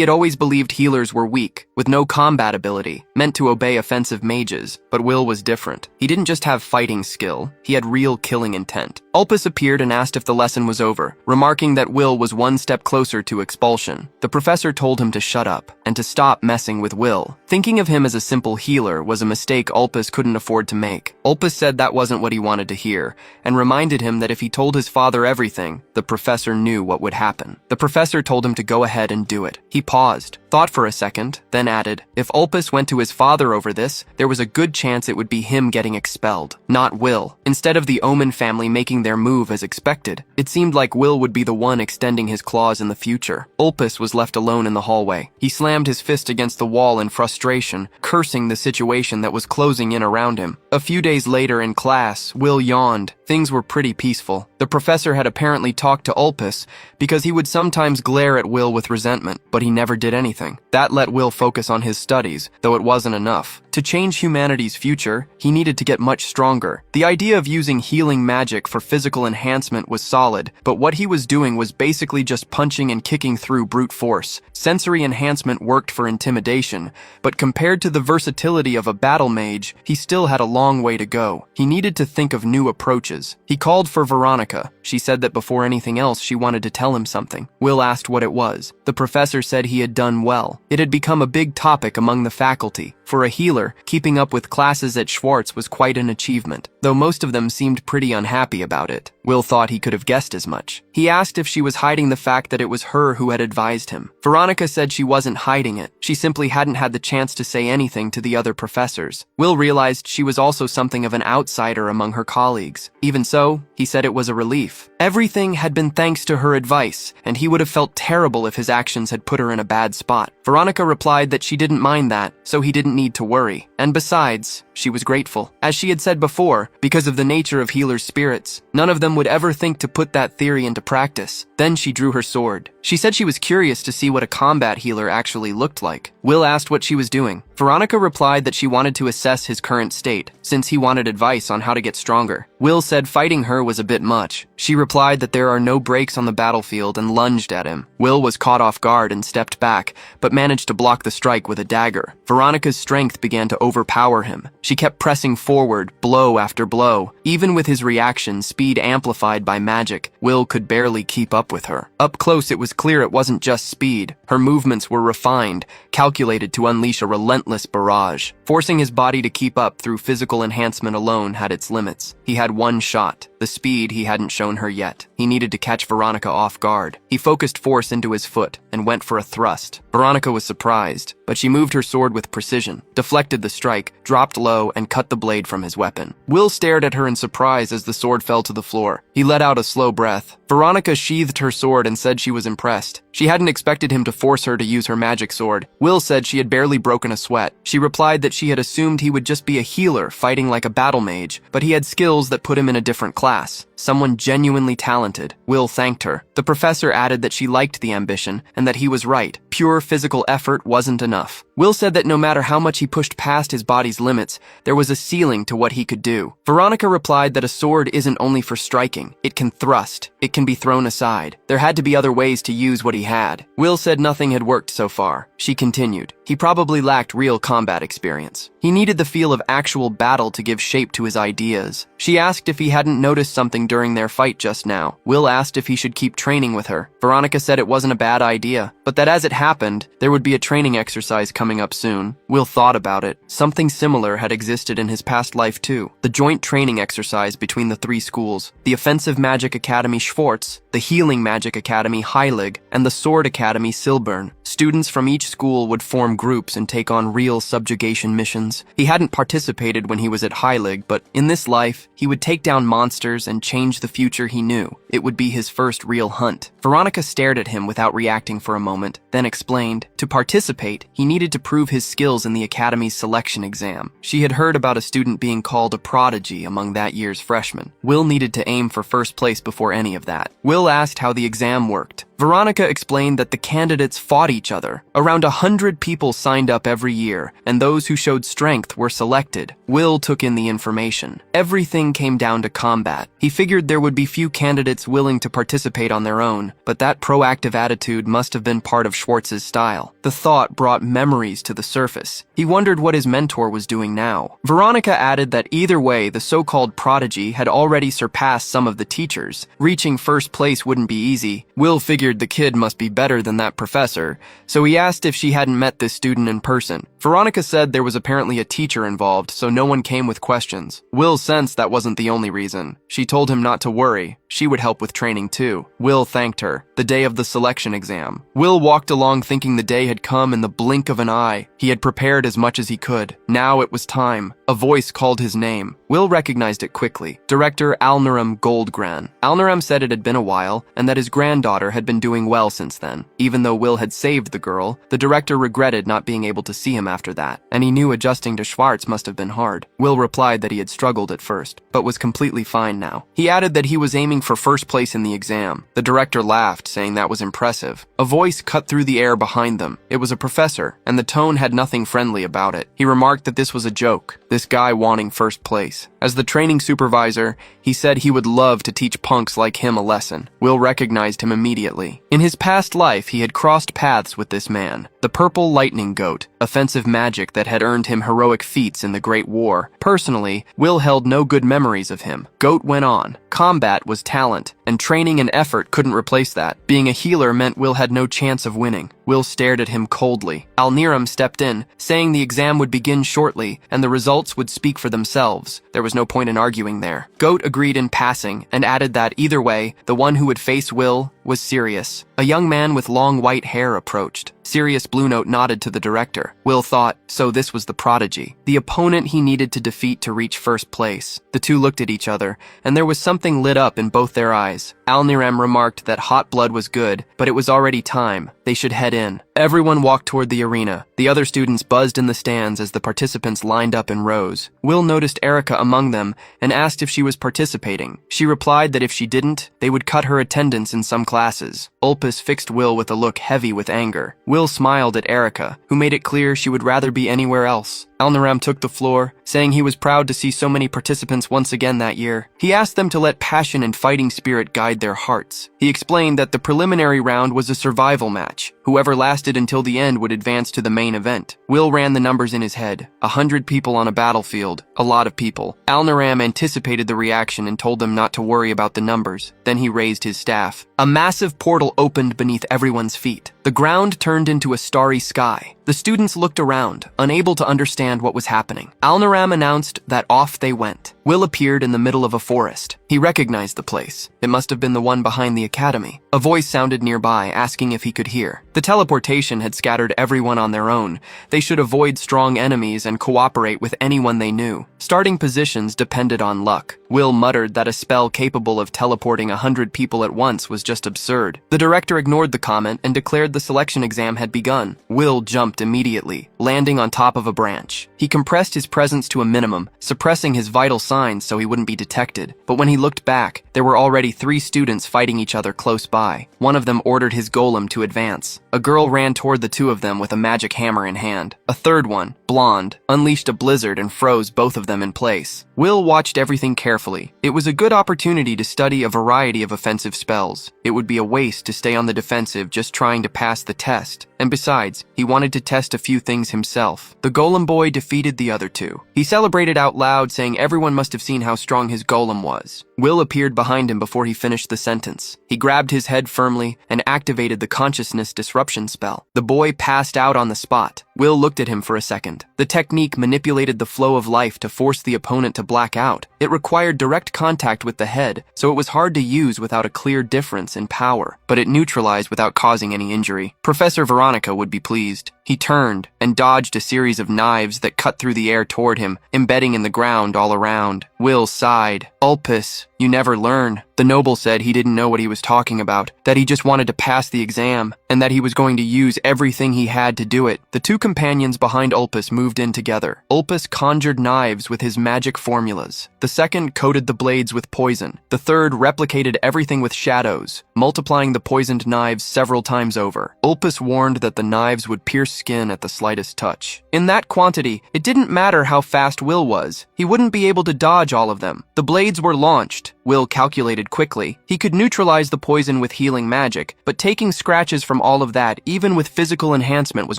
had always believed healers were weak, with no combat ability, meant to obey offensive mages, but Will was different. He didn't just have fighting skill, he had real killing intent. Ulpus appeared and asked if the lesson was over, remarking that Will was one step closer to expulsion. The professor told him to shut up, and to stop messing with Will. Thinking of him as a simple healer was a mistake Ulpus couldn't afford to make. Ulpus said that wasn't what he wanted to hear, and reminded him that if he told his father everything, the professor knew what would happen. The professor told him to go ahead and do it. He paused, thought for a second, then added, if Ulpus went to his father over this, there was a good chance it would be him getting expelled, not Will. Instead of the Omen family making their move as expected, it seemed like Will would be the one extending his claws in the future. Ulpus was left alone in the hallway. He slammed his fist against the wall in frustration, cursing the situation that was closing in around him. A few days later in class, Will yawned. Things were pretty peaceful. The professor had apparently talked to Ulpus because he would sometimes glare at Will with resentment, but he never did anything. That let Will focus on his studies, though it wasn't enough. To change humanity's future, he needed to get much stronger. The idea of using healing magic for physical enhancement was solid, but what he was doing was basically just punching and kicking through brute force. Sensory enhancement worked for intimidation, but compared to the versatility of a battle mage, he still had a long way to go. He needed to think of new approaches. He called for Veronica. She said that before anything else, she wanted to tell him something. Will asked what it was. The professor said he had done well. It had become a big topic among the faculty. For a healer, keeping up with classes at Schwartz was quite an achievement, though most of them seemed pretty unhappy about it. Will thought he could have guessed as much. He asked if she was hiding the fact that it was her who had advised him. Veronica said she wasn't hiding it. She simply hadn't had the chance to say anything to the other professors. Will realized she was also something of an outsider among her colleagues. Even so, he said it was a relief. Everything had been thanks to her advice, and he would have felt terrible if his actions had put her in a bad spot. Veronica replied that she didn't mind that, so he didn't need to worry. And besides, she was grateful. As she had said before, because of the nature of healers' spirits, none of them would ever think to put that theory into practice. Then she drew her sword. She said she was curious to see what a combat healer actually looked like. Will asked what she was doing. Veronica replied that she wanted to assess his current state, since he wanted advice on how to get stronger. Will said fighting her was a bit much. She replied that there are no breaks on the battlefield and lunged at him. Will was caught off guard and stepped back, but managed to block the strike with a dagger. Veronica's strength began to overpower him. She kept pressing forward, blow after blow. Even with his reaction, speed amplified by magic, Will could barely keep up with her. Up close, it was clear it wasn't just speed. Her movements were refined, calculated to unleash a relentless barrage. Forcing his body to keep up through physical enhancement alone had its limits. He had one shot. The the speed he hadn't shown her yet. He needed to catch Veronica off guard. He focused force into his foot and went for a thrust. Veronica was surprised, but she moved her sword with precision, deflected the strike, dropped low, and cut the blade from his weapon. Will stared at her in surprise as the sword fell to the floor. He let out a slow breath. Veronica sheathed her sword and said she was impressed. She hadn't expected him to force her to use her magic sword. Will said she had barely broken a sweat. She replied that she had assumed he would just be a healer fighting like a battle mage, but he had skills that put him in a different class. Someone genuinely talented. Will thanked her. The professor added that she liked the ambition and that he was right. Pure physical effort wasn't enough. Will said that no matter how much he pushed past his body's limits, there was a ceiling to what he could do. Veronica replied that a sword isn't only for striking. It can thrust. It can be thrown aside. There had to be other ways to use what he had. Will said nothing had worked so far. She continued. He probably lacked real combat experience. He needed the feel of actual battle to give shape to his ideas. She asked if he hadn't noticed something during their fight just now. Will asked if he should keep training with her. Veronica said it wasn't a bad idea, but that as it happened, there would be a training exercise coming up soon. Will thought about it. Something similar had existed in his past life too. The joint training exercise between the three schools, the Offensive Magic Academy Schwartz, the Healing Magic Academy Heilig, and the Sword Academy Silburn. Students from each school would form groups and take on real subjugation missions. He hadn't participated when he was at Heilig, but in this life, he would take down monsters and change the future he knew. It would be his first real hunt. Veronica stared at him without reacting for a moment, then explained, to participate, he needed to prove his skills in the Academy's selection exam. She had heard about a student being called a prodigy among that year's freshmen. Will needed to aim for first place before any of that. Will asked how the exam worked. Veronica explained that the candidates fought each other. Around 100 people signed up every year, and those who showed strength were selected. Will took in the information. Everything came down to combat. He figured there would be few candidates willing to participate on their own, but that proactive attitude must have been part of Schwartz's style. The thought brought memories to the surface. He wondered what his mentor was doing now. Veronica added that either way, the so-called prodigy had already surpassed some of the teachers. Reaching first place wouldn't be easy. Will figured the kid must be better than that professor, so he asked if she hadn't met this student in person. Veronica said there was apparently a teacher involved, so no one came with questions. Will sensed that wasn't the only reason. She told him not to worry. She would help with training too. Will thanked her. The day of the selection exam. Will walked along thinking the day had come in the blink of an eye. He had prepared as much as he could. Now it was time. A voice called his name. Will recognized it quickly. Director Alniram Goldgren. Alniram said it had been a while, and that his granddaughter had been doing well since then. Even though Will had saved the girl, the director regretted not being able to see him after that, and he knew adjusting to Schwartz must have been hard. Will replied that he had struggled at first, but was completely fine now. He added that he was aiming for first place in the exam. The director laughed, saying that was impressive. A voice cut through the air behind them. It was a professor, and the tone had nothing friendly about it. He remarked that this was a joke, this guy wanting first place. As the training supervisor, he said he would love to teach punks like him a lesson. Will recognized him immediately. In his past life, he had crossed paths with this man, the Purple Lightning Goat, offensive magic that had earned him heroic feats in the Great War. Personally, Will held no good memories of him. Goat went on. Combat was talent, and training and effort couldn't replace that. Being a healer meant Will had no chance of winning. Will stared at him coldly. Alniram stepped in, saying the exam would begin shortly, and the results would speak for themselves. There was no point in arguing there. Goat agreed in passing, and added that either way, the one who would face Will was Sirius. A young man with long white hair approached. Sirius Bluenote nodded to the director. Will thought, so this was the prodigy, the opponent he needed to defeat to reach first place. The two looked at each other, and there was something lit up in both their eyes. Alniram remarked that hot blood was good, but it was already time. They should head in. Everyone walked toward the arena. The other students buzzed in the stands as the participants lined up in rows. Will noticed Erica among them and asked if she was participating. She replied that if she didn't, they would cut her attendance in some classes. Ulpus fixed Will with a look heavy with anger. Will smiled at Erica, who made it clear she would rather be anywhere else. Alniram took the floor, saying he was proud to see so many participants once again that year. He asked them to let passion and fighting spirit guide their hearts. He explained that the preliminary round was a survival match. Whoever lasted until the end would advance to the main event. Will ran the numbers in his head. 100 people on a battlefield. A lot of people. Alniram anticipated the reaction and told them not to worry about the numbers. Then he raised his staff. A massive portal opened beneath everyone's feet. The ground turned into a starry sky. The students looked around, unable to understand what was happening. Alniram announced that off they went. Will appeared in the middle of a forest. He recognized the place. It must have been the one behind the academy. A voice sounded nearby, asking if he could hear. The teleportation had scattered everyone on their own. They should avoid strong enemies and cooperate with anyone they knew. Starting positions depended on luck. Will muttered that a spell capable of teleporting 100 people at once was just absurd. The director ignored the comment and declared the selection exam had begun. Will jumped immediately, landing on top of a branch. He compressed his presence to a minimum, suppressing his vital signs so he wouldn't be detected. But when he looked back, there were already 3 students fighting each other close by. One of them ordered his golem to advance. A girl ran toward the 2 of them with a magic hammer in hand. A third one, blonde, unleashed a blizzard and froze both of them in place. Will watched everything carefully. It was a good opportunity to study a variety of offensive spells. It would be a waste to stay on the defensive just trying to pass the test. And besides, he wanted to test a few things himself. The golem boy defeated the other 2. He celebrated out loud, saying everyone must have seen how strong his golem was. Will appeared behind him before he finished the sentence. He grabbed his head firmly and activated the consciousness disruption spell. The boy passed out on the spot. Will looked at him for a second. The technique manipulated the flow of life to force the opponent to black out. It required direct contact with the head, so it was hard to use without a clear difference in power, but it neutralized without causing any injury. Professor Veronica would be pleased. He turned and dodged a series of knives that cut through the air toward him, embedding in the ground all around. Will sighed. Ulpus, you never learn. The noble said he didn't know what he was talking about, that he just wanted to pass the exam, and that he was going to use everything he had to do it. The 2 companions behind Ulpus moved in together. Ulpus conjured knives with his magic formulas. The second coated the blades with poison. The third replicated everything with shadows, multiplying the poisoned knives several times over. Ulpus warned that the knives would pierce skin at the slightest touch. In that quantity, it didn't matter how fast Will was. He wouldn't be able to dodge all of them. The blades were launched. Will calculated quickly. He could neutralize the poison with healing magic, but taking scratches from all of that, even with physical enhancement, was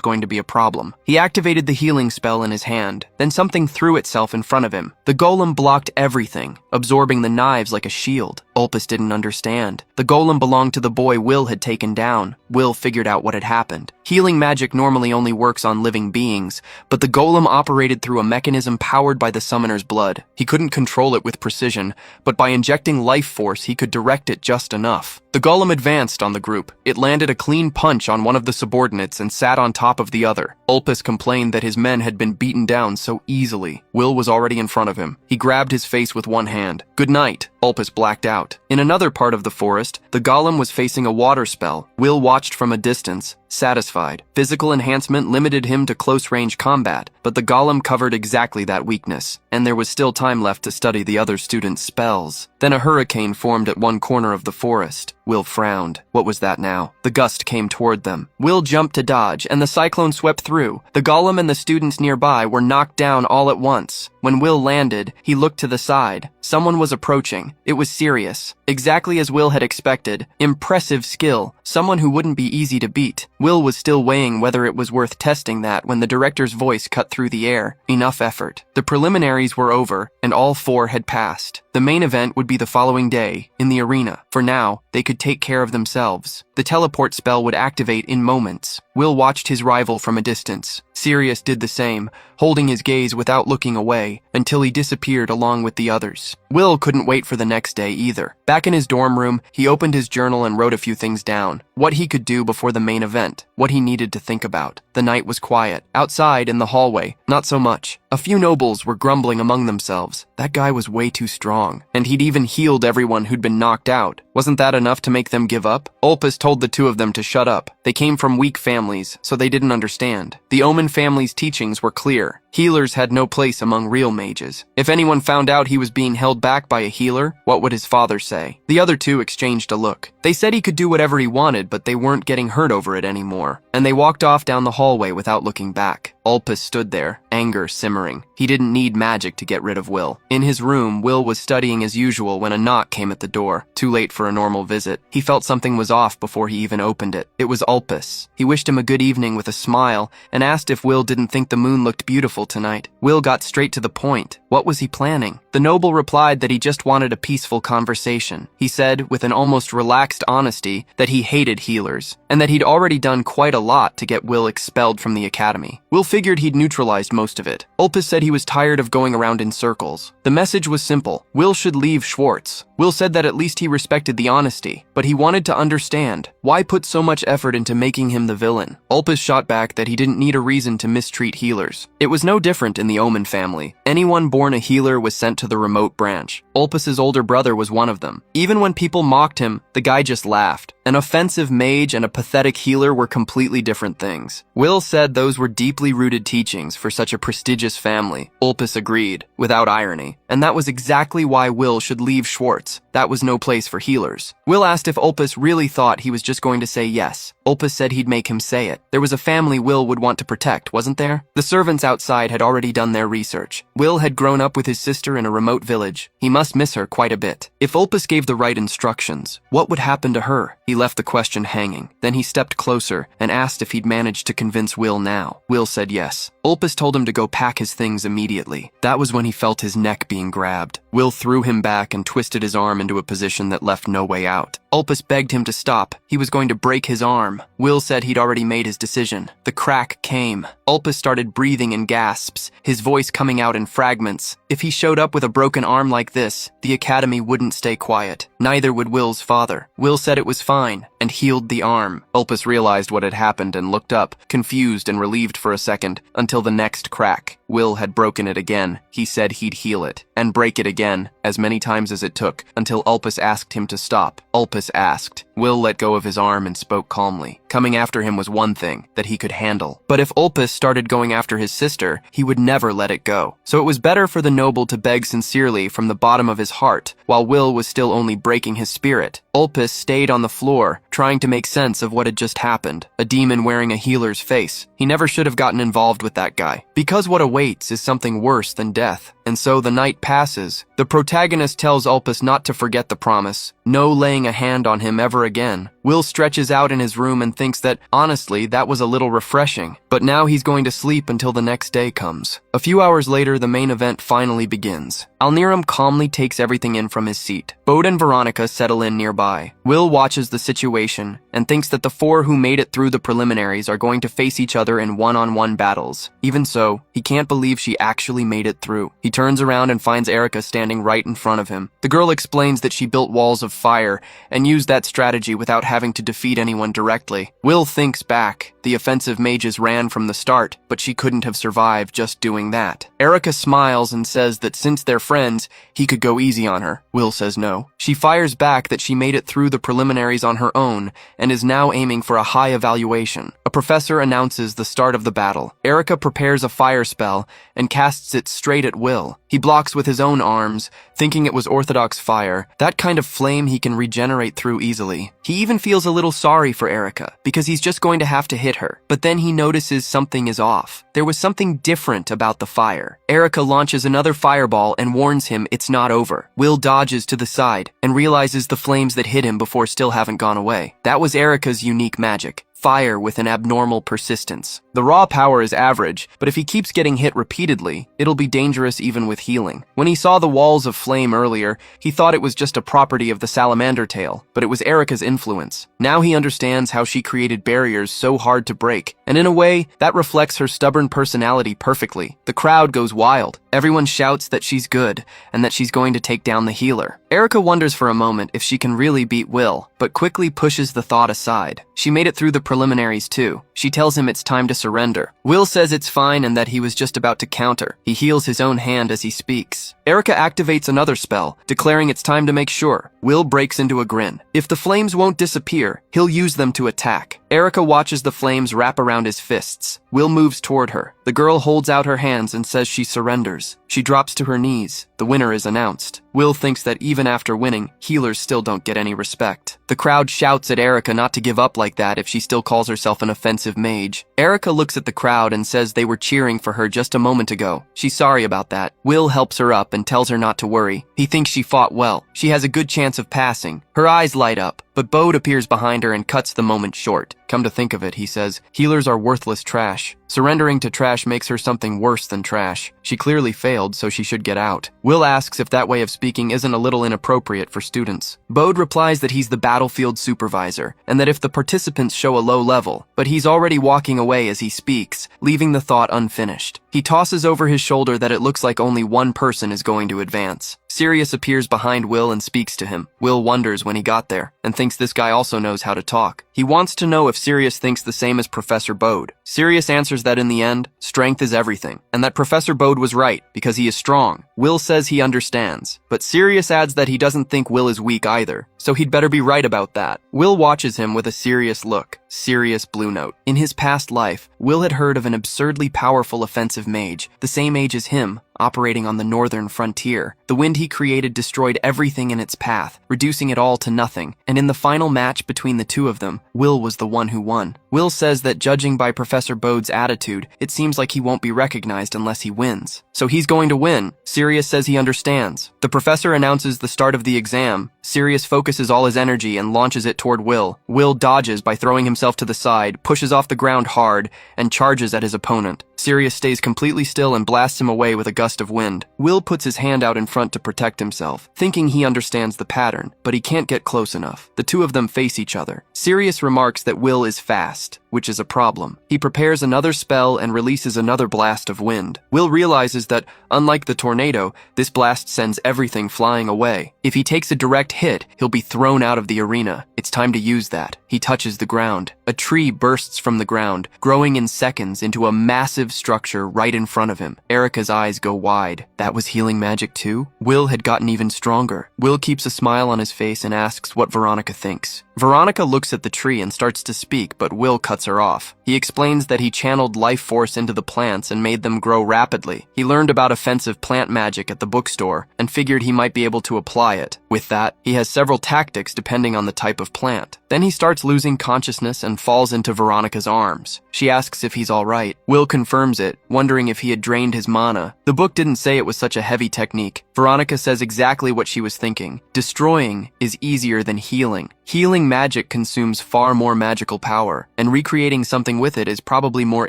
going to be a problem. He activated the healing spell in his hand. Then something threw itself in front of him. The golem blocked everything, absorbing the knives like a shield. Ulpus didn't understand. The golem belonged to the boy Will had taken down. Will figured out what had happened. Healing magic normally only works on living beings, but the golem operated through a mechanism powered by the summoner's blood. He couldn't control it with precision, but by injecting life force, he could direct it just enough. The golem advanced on the group. It landed a clean punch on one of the subordinates and sat on top of the other. Ulpus complained that his men had been beaten down so easily. Will was already in front of him. He grabbed his face with one hand. Good night. Ulpus blacked out. In another part of the forest, the golem was facing a water spell. Will watched from a distance, satisfied. Physical enhancement limited him to close-range combat, but the golem covered exactly that weakness, and there was still time left to study the other students' spells. Then a hurricane formed at one corner of the forest. Will frowned. What was that now? The gust came toward them. Will jumped to dodge, and the cyclone swept through. The golem and the students nearby were knocked down all at once. When Will landed, he looked to the side. Someone was approaching. It was serious. Exactly as Will had expected. Impressive skill. Someone who wouldn't be easy to beat. Will was still weighing whether it was worth testing that when the director's voice cut through the air. Enough effort. The preliminaries were over, and all 4 had passed. The main event would be the following day, in the arena. For now, they could take care of themselves. The teleport spell would activate in moments. Will watched his rival from a distance. Sirius did the same, holding his gaze without looking away, until he disappeared along with the others. Will couldn't wait for the next day either. Back in his dorm room, he opened his journal and wrote a few things down. What he could do before the main event. What he needed to think about. The night was quiet. Outside, in the hallway, not so much. A few nobles were grumbling among themselves. That guy was way too strong. And he'd even healed everyone who'd been knocked out. Wasn't that enough to make them give up? Ulpus told the 2 of them to shut up. They came from weak families, so they didn't understand. The Omen family's teachings were clear. Healers had no place among real mages. If anyone found out he was being held back by a healer, what would his father say? The other 2 exchanged a look. They said he could do whatever he wanted, but they weren't getting hurt over it anymore. And they walked off down the hallway without looking back. Ulpus stood there, anger simmering. He didn't need magic to get rid of Will. In his room, Will was studying as usual when a knock came at the door. Too late for a normal visit. He felt something was off before he even opened it. It was Ulpus. He wished him a good evening with a smile and asked if Will didn't think the moon looked beautiful tonight. Will got straight to the point. What was he planning? The noble replied that he just wanted a peaceful conversation. He said, with an almost relaxed honesty, that he hated healers, and that he'd already done quite a lot to get Will expelled from the academy. Will figured he'd neutralized most of it. Ulpus said he was tired of going around in circles. The message was simple. Will should leave Schwartz. Will said that at least he respected the honesty, but he wanted to understand why put so much effort into making him the villain. Ulpis shot back that he didn't need a reason to mistreat healers. It was no different in the Omen family. Anyone born a healer was sent to the remote branch. Ulpis's older brother was one of them. Even when people mocked him, the guy just laughed. An offensive mage and a pathetic healer were completely different things. Will said those were deeply rooted teachings for such a prestigious family. Ulpis agreed, without irony. And that was exactly why Will should leave Schwartz. That was no place for healers. Will asked if Ulpis really thought he was just going to say yes. Ulpis said he'd make him say it. There was a family Will would want to protect, wasn't there? The servants outside had already done their research. Will had grown up with his sister in a remote village. He must miss her quite a bit. If Ulpis gave the right instructions, what would happen to her? He left the question hanging. Then he stepped closer and asked if he'd managed to convince Will now. Will said yes. Ulpis told him to go pack his things immediately. That was when he felt his neck being grabbed. Will threw him back and twisted his arm into a position that left no way out. Ulpis begged him to stop. He was going to break his arm. Will said he'd already made his decision. The crack came. Ulpis started breathing in gasps, his voice coming out in fragments. If he showed up with a broken arm like this, the academy wouldn't stay quiet. Neither would Will's father. Will said it was fine and healed the arm. Ulpis realized what had happened and looked up, confused and relieved for a second, until the next crack. Will had broken it again. He said he'd heal it and break it again, as many times as it took, until Ulpis asked him to stop. Ulpis asked. Will let go of his arm and spoke calmly. Coming after him was one thing that he could handle. But if Ulpis started going after his sister, he would never let it go. So it was better for the noble to beg sincerely from the bottom of his heart, while Will was still only breaking his spirit. Ulpis stayed on the floor, trying to make sense of what had just happened. A demon wearing a healer's face. He never should have gotten involved with that guy. Because what awaits is something worse than death. And so the night passes. The protagonist tells Ulpis not to forget the promise. No laying a hand on him ever again. Will stretches out in his room and thinks that, honestly, that was a little refreshing. But now he's going to sleep until the next day comes. A few hours later, the main event finally begins. Alniram calmly takes everything in from his seat. Bode and Veronica settle in nearby. Will watches the situation and thinks that the four who made it through the preliminaries are going to face each other in one-on-one battles. Even so, he can't believe she actually made it through. He turns around and finds Erica standing right in front of him. The girl explains that she built walls of fire and used that strategy without having to defeat anyone directly. Will thinks back. The offensive mages ran from the start, but she couldn't have survived just doing that. Erica smiles and says that since they're friends, he could go easy on her. Will says no. She fires back that she made it through the preliminaries on her own and is now aiming for a high evaluation. A professor announces the start of the battle. Erica prepares a fire spell and casts it straight at Will. He blocks with his own arms, thinking it was orthodox fire, that kind of flame he can regenerate through easily. He even feels a little sorry for Erica, because he's just going to have to hit her. But then he notices something is off. There was something different about the fire. Erica launches another fireball and warns him it's not over. Will dodges to the side and realizes the flames that hit him before still haven't gone away. That was Erica's unique magic. Fire with an abnormal persistence. The raw power is average, but if he keeps getting hit repeatedly, it'll be dangerous even with healing. When he saw the walls of flame earlier, he thought it was just a property of the salamander tail, but it was Erica's influence. Now he understands how she created barriers so hard to break, and in a way, that reflects her stubborn personality perfectly. The crowd goes wild. Everyone shouts that she's good, and that she's going to take down the healer. Erica wonders for a moment if she can really beat Will, but quickly pushes the thought aside. She made it through the preliminaries too. She tells him it's time to surrender. Will says it's fine and that he was just about to counter. He heals his own hand as he speaks. Erica activates another spell, declaring it's time to make sure. Will breaks into a grin. If the flames won't disappear, he'll use them to attack. Erica watches the flames wrap around his fists. Will moves toward her. The girl holds out her hands and says she surrenders. She drops to her knees. The winner is announced. Will thinks that even after winning, healers still don't get any respect. The crowd shouts at Erica not to give up like that if she still calls herself an offensive mage. Erica looks at the crowd and says they were cheering for her just a moment ago. She's sorry about that. Will helps her up and tells her not to worry. He thinks she fought well. She has a good chance of passing. Her eyes light up, but Bode appears behind her and cuts the moment short. Come to think of it, he says, healers are worthless trash. Surrendering to trash makes her something worse than trash. She clearly failed, so she should get out. Will asks if that way of speaking isn't a little inappropriate for students. Bode replies that he's the battlefield supervisor, and that if the participants show a low level, but he's already walking away as he speaks, leaving the thought unfinished. He tosses over his shoulder that it looks like only one person is going to advance. Sirius appears behind Will and speaks to him. Will wonders when he got there, and thinks this guy also knows how to talk. He wants to know if Sirius thinks the same as Professor Bode. Sirius answers that in the end, strength is everything, and that Professor Bode was right, because he is strong. Will says he understands, but Sirius adds that he doesn't think Will is weak either, so he'd better be right about that. Will watches him with a serious look. Serious blue note. In his past life, Will had heard of an absurdly powerful offensive mage, the same age as him, operating on the northern frontier. The wind he created destroyed everything in its path, reducing it all to nothing, and in the final match between the two of them, Will was the one who won. Will says that judging by Professor Bode's attitude, it seems like he won't be recognized unless he wins. So he's going to win. Sirius says he understands. The professor announces the start of the exam. Sirius focuses all his energy and launches it toward Will. Will dodges by throwing himself to the side, pushes off the ground hard, and charges at his opponent. Sirius stays completely still and blasts him away with a gust of wind. Will puts his hand out in front to protect himself, thinking he understands the pattern, but he can't get close enough. The two of them face each other. Sirius remarks that Will is fast, which is a problem. He prepares another spell and releases another blast of wind. Will realizes that, unlike the tornado, this blast sends everything flying away. If he takes a direct hit, he'll be thrown out of the arena. It's time to use that. He touches the ground. A tree bursts from the ground, growing in seconds into a massive structure right in front of him. Erica's eyes go wide. That was healing magic too? Will had gotten even stronger. Will keeps a smile on his face and asks what Veronica thinks. Veronica looks at the tree and starts to speak, but Will cuts her off. He explains that he channeled life force into the plants and made them grow rapidly. He learned about offensive plant magic at the bookstore and figured he might be able to apply it. With that, he has several tactics depending on the type of plant. Then he starts losing consciousness and falls into Veronica's arms. She asks if he's alright. Will confirms it, wondering if he had drained his mana. The book didn't say it was such a heavy technique. Veronica says exactly what she was thinking. Destroying is easier than healing. Healing magic consumes far more magical power, and recreating something with it is probably more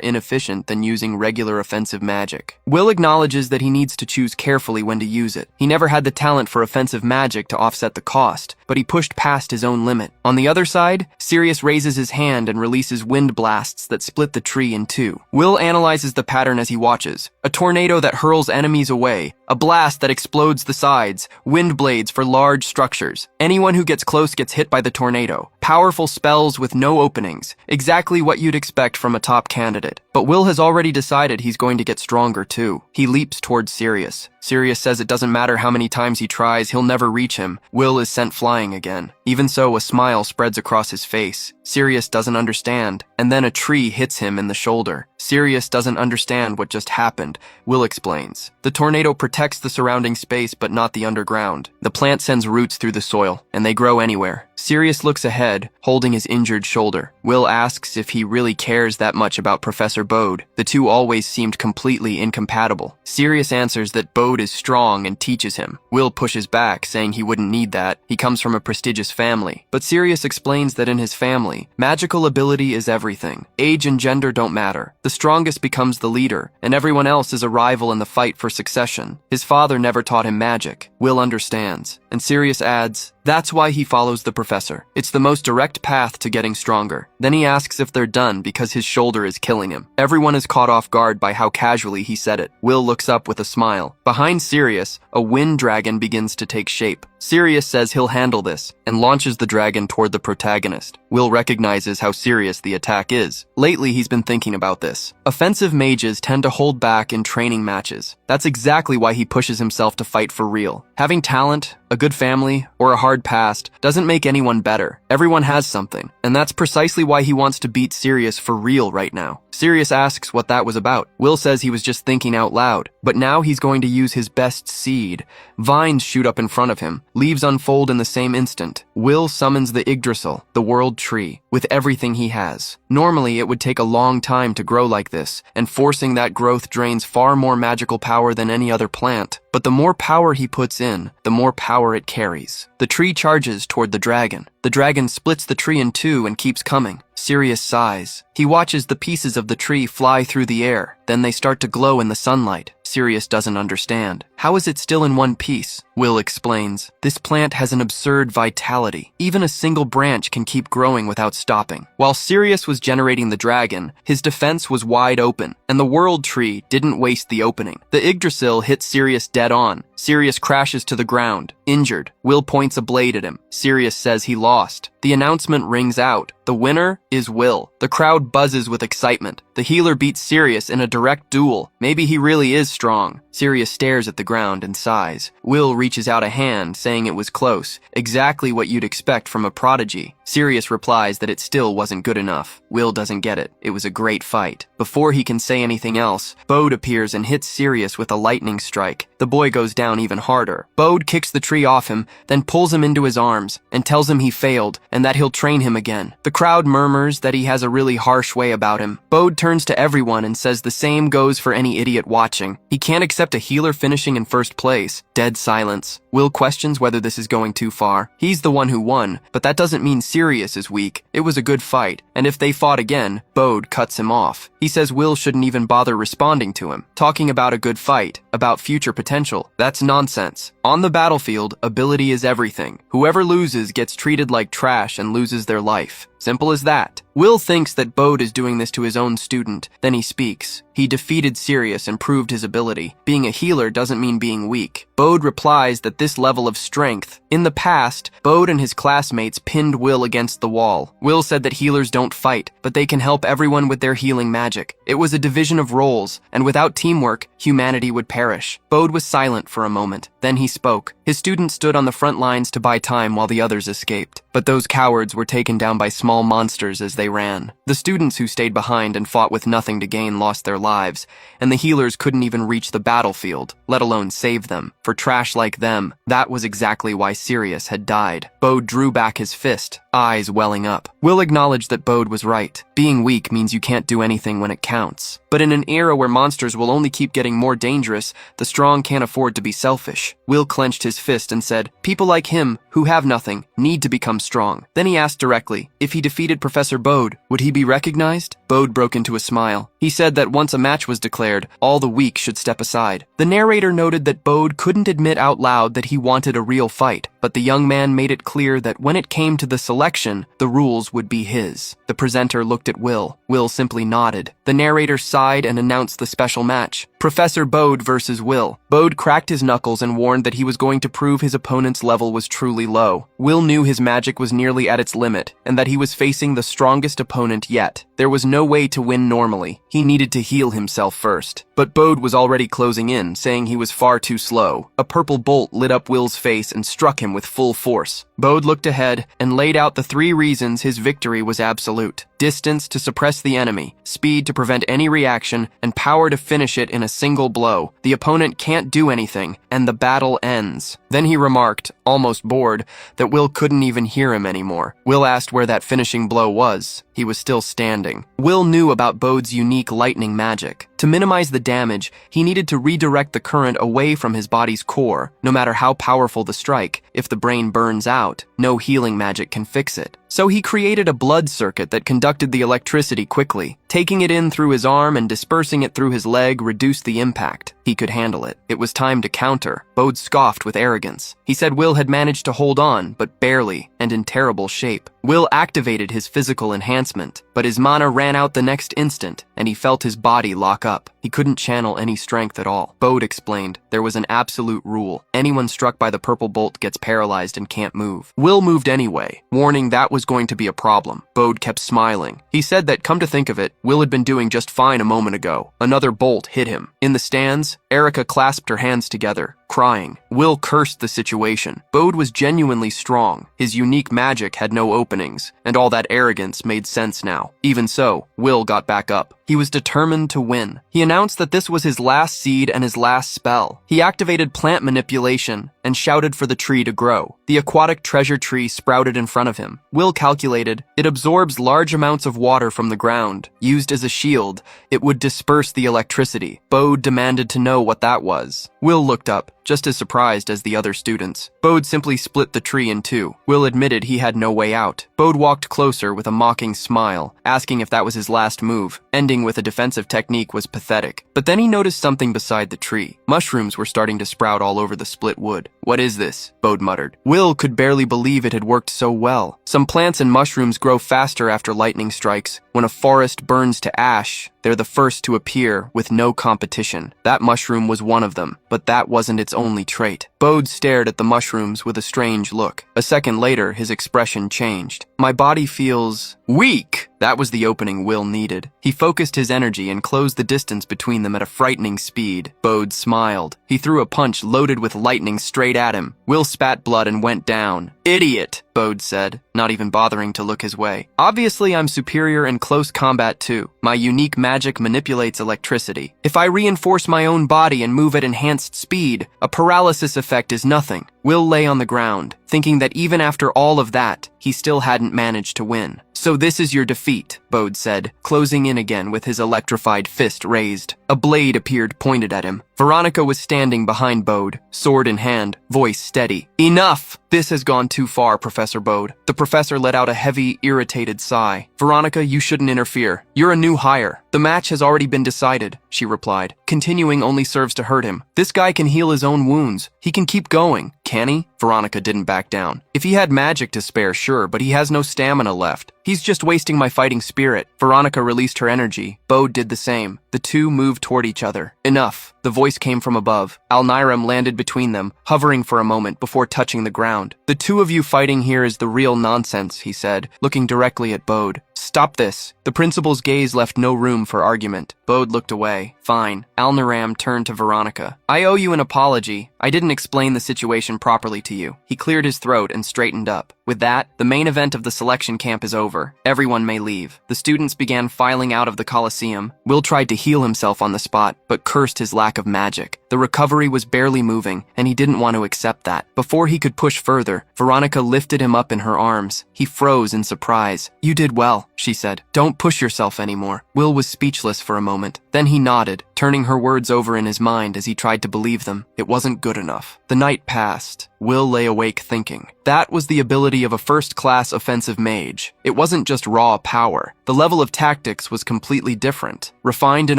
inefficient than using regular offensive magic. Will acknowledges that he needs to choose carefully when to use it. He never had the talent for offensive magic to offset the cost, but he pushed past his own limit. On the other side, Sirius raises his hand and releases wind blasts that split the tree in two. Will analyzes the pattern as he watches. A tornado that hurls enemies away, a blast that explodes the sides, wind blades for large structures. Anyone who gets close gets hit by the tornado. Powerful spells with no openings, exactly what you'd expect from a top candidate. But Will has already decided he's going to get stronger too. He leaps towards Sirius. Sirius says it doesn't matter how many times he tries, he'll never reach him. Will is sent flying again. Even so, a smile spreads across his face. Sirius doesn't understand, and then a tree hits him in the shoulder. Sirius doesn't understand what just happened. Will explains. The tornado protects the surrounding space but not the underground. The plant sends roots through the soil, and they grow anywhere. Sirius looks ahead, holding his injured shoulder. Will asks if he really cares that much about Professor Bode. The two always seemed completely incompatible. Sirius answers that Bode is strong and teaches him. Will pushes back, saying he wouldn't need that. He comes from a prestigious family. But Sirius explains that in his family, magical ability is everything. Age and gender don't matter. The strongest becomes the leader, and everyone else is a rival in the fight for succession. His father never taught him magic. Will understands, and Sirius adds, that's why he follows the professor. It's the most direct path to getting stronger. Then he asks if they're done because his shoulder is killing him. Everyone is caught off guard by how casually he said it. Will looks up with a smile. Behind Sirius, a wind dragon begins to take shape. Sirius says he'll handle this and launches the dragon toward the protagonist. Will recognizes how serious the attack is. Lately, he's been thinking about this. Offensive mages tend to hold back in training matches. That's exactly why he pushes himself to fight for real. Having talent, a good family, or a hard past doesn't make anyone better. Everyone has something, and that's precisely why he wants to beat Sirius for real right now. Sirius asks what that was about. Will says he was just thinking out loud, but now he's going to use his best seed. Vines shoot up in front of him. Leaves unfold in the same instant. Will summons the Yggdrasil, the world tree, with everything he has. Normally, it would take a long time to grow like this, and forcing that growth drains far more magical power than any other plant. But but the more power he puts in, the more power it carries. The tree charges toward the dragon. The dragon splits the tree in two and keeps coming. Sirius sighs. He watches the pieces of the tree fly through the air. Then they start to glow in the sunlight. Sirius doesn't understand. How is it still in one piece? Will explains. This plant has an absurd vitality. Even a single branch can keep growing without stopping. While Sirius was generating the dragon, his defense was wide open, and the world tree didn't waste the opening. The Yggdrasil hits Sirius dead on. Sirius crashes to the ground, injured. Will points a blade at him. Sirius says he lost. The announcement rings out. The winner is Will. The crowd buzzes with excitement. The healer beats Sirius in a direct duel. Maybe he really is strong. Sirius stares at the ground and sighs. Will reaches out a hand, saying it was close. Exactly what you'd expect from a prodigy. Sirius replies that it still wasn't good enough. Will doesn't get it. It was a great fight. Before he can say anything else, Bode appears and hits Sirius with a lightning strike. The boy goes down even harder. Bode kicks the tree off him, then pulls him into his arms and tells him he failed and that he'll train him again. The crowd murmurs that he has a really harsh way about him. Bode turns to everyone and says the same goes for any idiot watching. He can't accept a healer finishing in first place. Dead silence. Will questions whether this is going too far. He's the one who won, but that doesn't mean Sirius is weak. It was a good fight, and if they fought again, Bode cuts him off. He says Will shouldn't even bother responding to him. Talking about a good fight, about future potential, that's nonsense. On the battlefield, ability is everything. Whoever loses gets treated like trash and loses their life. Simple as that. Will thinks that Bode is doing this to his own student. Then he speaks. He defeated Sirius and proved his ability. Being a healer doesn't mean being weak. Bode replies that this level of strength. In the past, Bode and his classmates pinned Will against the wall. Will said that healers don't fight, but they can help everyone with their healing magic. It was a division of roles, and without teamwork, humanity would perish. Bode was silent for a moment. Then he spoke. His students stood on the front lines to buy time while the others escaped. But those cowards were taken down by small monsters as they ran. The students who stayed behind and fought with nothing to gain lost their lives, and the healers couldn't even reach the battlefield, let alone save them. For trash like them, that was exactly why Sirius had died. Bode drew back his fist, eyes welling up. Will acknowledged that Bode was right. Being weak means you can't do anything when it counts. But in an era where monsters will only keep getting more dangerous, the strong can't afford to be selfish. Will clenched his fist and said, people like him, who have nothing, need to become strong. Then he asked directly, if he defeated Professor Bode, would he be recognized? Bode broke into a smile. He said that once a match was declared, all the weak should step aside. The narrator noted that Bode couldn't admit out loud that he wanted a real fight, but the young man made it clear that when it came to the selection, the rules would be his. The presenter looked at Will. Will simply nodded. The narrator sighed and announced the special match. Professor Bode versus Will. Bode cracked his knuckles and warned that he was going to prove his opponent's level was truly low. Will knew his magic was nearly at its limit, and that he was facing the strongest opponent yet. There was no way to win normally. He needed to heal himself first. But Bode was already closing in, saying he was far too slow. A purple bolt lit up Will's face and struck him with full force. Bode looked ahead and laid out the 3 reasons his victory was absolute. Distance to suppress the enemy, speed to prevent any reaction, and power to finish it in a single blow. The opponent can't do anything, and the battle ends. Then he remarked, almost bored, that Will couldn't even hear him anymore. Will asked where that finishing blow was. He was still standing. Will knew about Bode's unique lightning magic. To minimize the damage, he needed to redirect the current away from his body's core. No matter how powerful the strike, if the brain burns out, no healing magic can fix it. So he created a blood circuit that conducted the electricity quickly. Taking it in through his arm and dispersing it through his leg reduced the impact. He could handle it. It was time to counter. Bode scoffed with arrogance. He said Will had managed to hold on, but barely, and in terrible shape. Will activated his physical enhancement, but his mana ran out the next instant, and he felt his body lock up. He couldn't channel any strength at all. Bode explained there was an absolute rule. Anyone struck by the purple bolt gets paralyzed and can't move. Will moved anyway, warning that was going to be a problem. Bode kept smiling. He said that, come to think of it, Will had been doing just fine a moment ago. Another bolt hit him. In the stands, Erica clasped her hands together, crying. Will cursed the situation. Bode was genuinely strong. His unique magic had no openings, and all that arrogance made sense now. Even so, Will got back up. He was determined to win. He announced that this was his last seed and his last spell. He activated plant manipulation and shouted for the tree to grow. The aquatic treasure tree sprouted in front of him. Will calculated it absorbs large amounts of water from the ground. Used as a shield, it would disperse the electricity. Bode demanded to know what that was. Will looked up. just as surprised as the other students. Bode simply split the tree in two. Will admitted he had no way out. Bode walked closer with a mocking smile, asking if that was his last move. Ending with a defensive technique was pathetic. But then he noticed something beside the tree. Mushrooms were starting to sprout all over the split wood. "What is this?" Bode muttered. Will could barely believe it had worked so well. Some plants and mushrooms grow faster after lightning strikes. When a forest burns to ash, they're the first to appear with no competition. That mushroom was one of them, but that wasn't its only trait. Bode stared at the mushrooms with a strange look. A second later, his expression changed. "My body feels weak." That was the opening Will needed. He focused his energy and closed the distance between them at a frightening speed. Bode smiled. He threw a punch loaded with lightning straight at him. Will spat blood and went down. "Idiot," Bode said, not even bothering to look his way. "Obviously, I'm superior in close combat too. My unique magic manipulates electricity. If I reinforce my own body and move at enhanced speed, a paralysis effect is nothing." Will lay on the ground, thinking that even after all of that, he still hadn't managed to win. "So this is your defeat," Bode said, closing in again with his electrified fist raised. A blade appeared pointed at him. Veronica was standing behind Bode, sword in hand, voice steady. "Enough! This has gone too far, Professor Bode." The professor let out a heavy, irritated sigh. "Veronica, you shouldn't interfere. You're a new hire. The match has already been decided," she replied. "Continuing only serves to hurt him. This guy can heal his own wounds. He can keep going." "Can he?" Veronica didn't back down. "If he had magic to spare, sure, but he has no stamina left. He's just wasting my fighting spirit." Veronica released her energy. Bode did the same. The two moved toward each other. "Enough." The voice came from above. Alniram landed between them, hovering for a moment before touching the ground. "The two of you fighting here is the real nonsense," he said, looking directly at Bode. "Stop this." The principal's gaze left no room for argument. Bode looked away. "Fine." Alniram turned to Veronica. "I owe you an apology. I didn't explain the situation properly to you." He cleared his throat and straightened up. "With that, the main event of the selection camp is over. Everyone may leave." The students began filing out of the Coliseum. Will tried to heal himself on the spot, but cursed his lack of magic. The recovery was barely moving, and he didn't want to accept that. Before he could push further, Veronica lifted him up in her arms. He froze in surprise. "You did well," she said. "Don't push yourself anymore." Will was speechless for a moment. Then he nodded, turning her words over in his mind as he tried to believe them. It wasn't good enough. The night passed. Will lay awake thinking. That was the ability of a first-class offensive mage. It wasn't just raw power. The level of tactics was completely different, refined in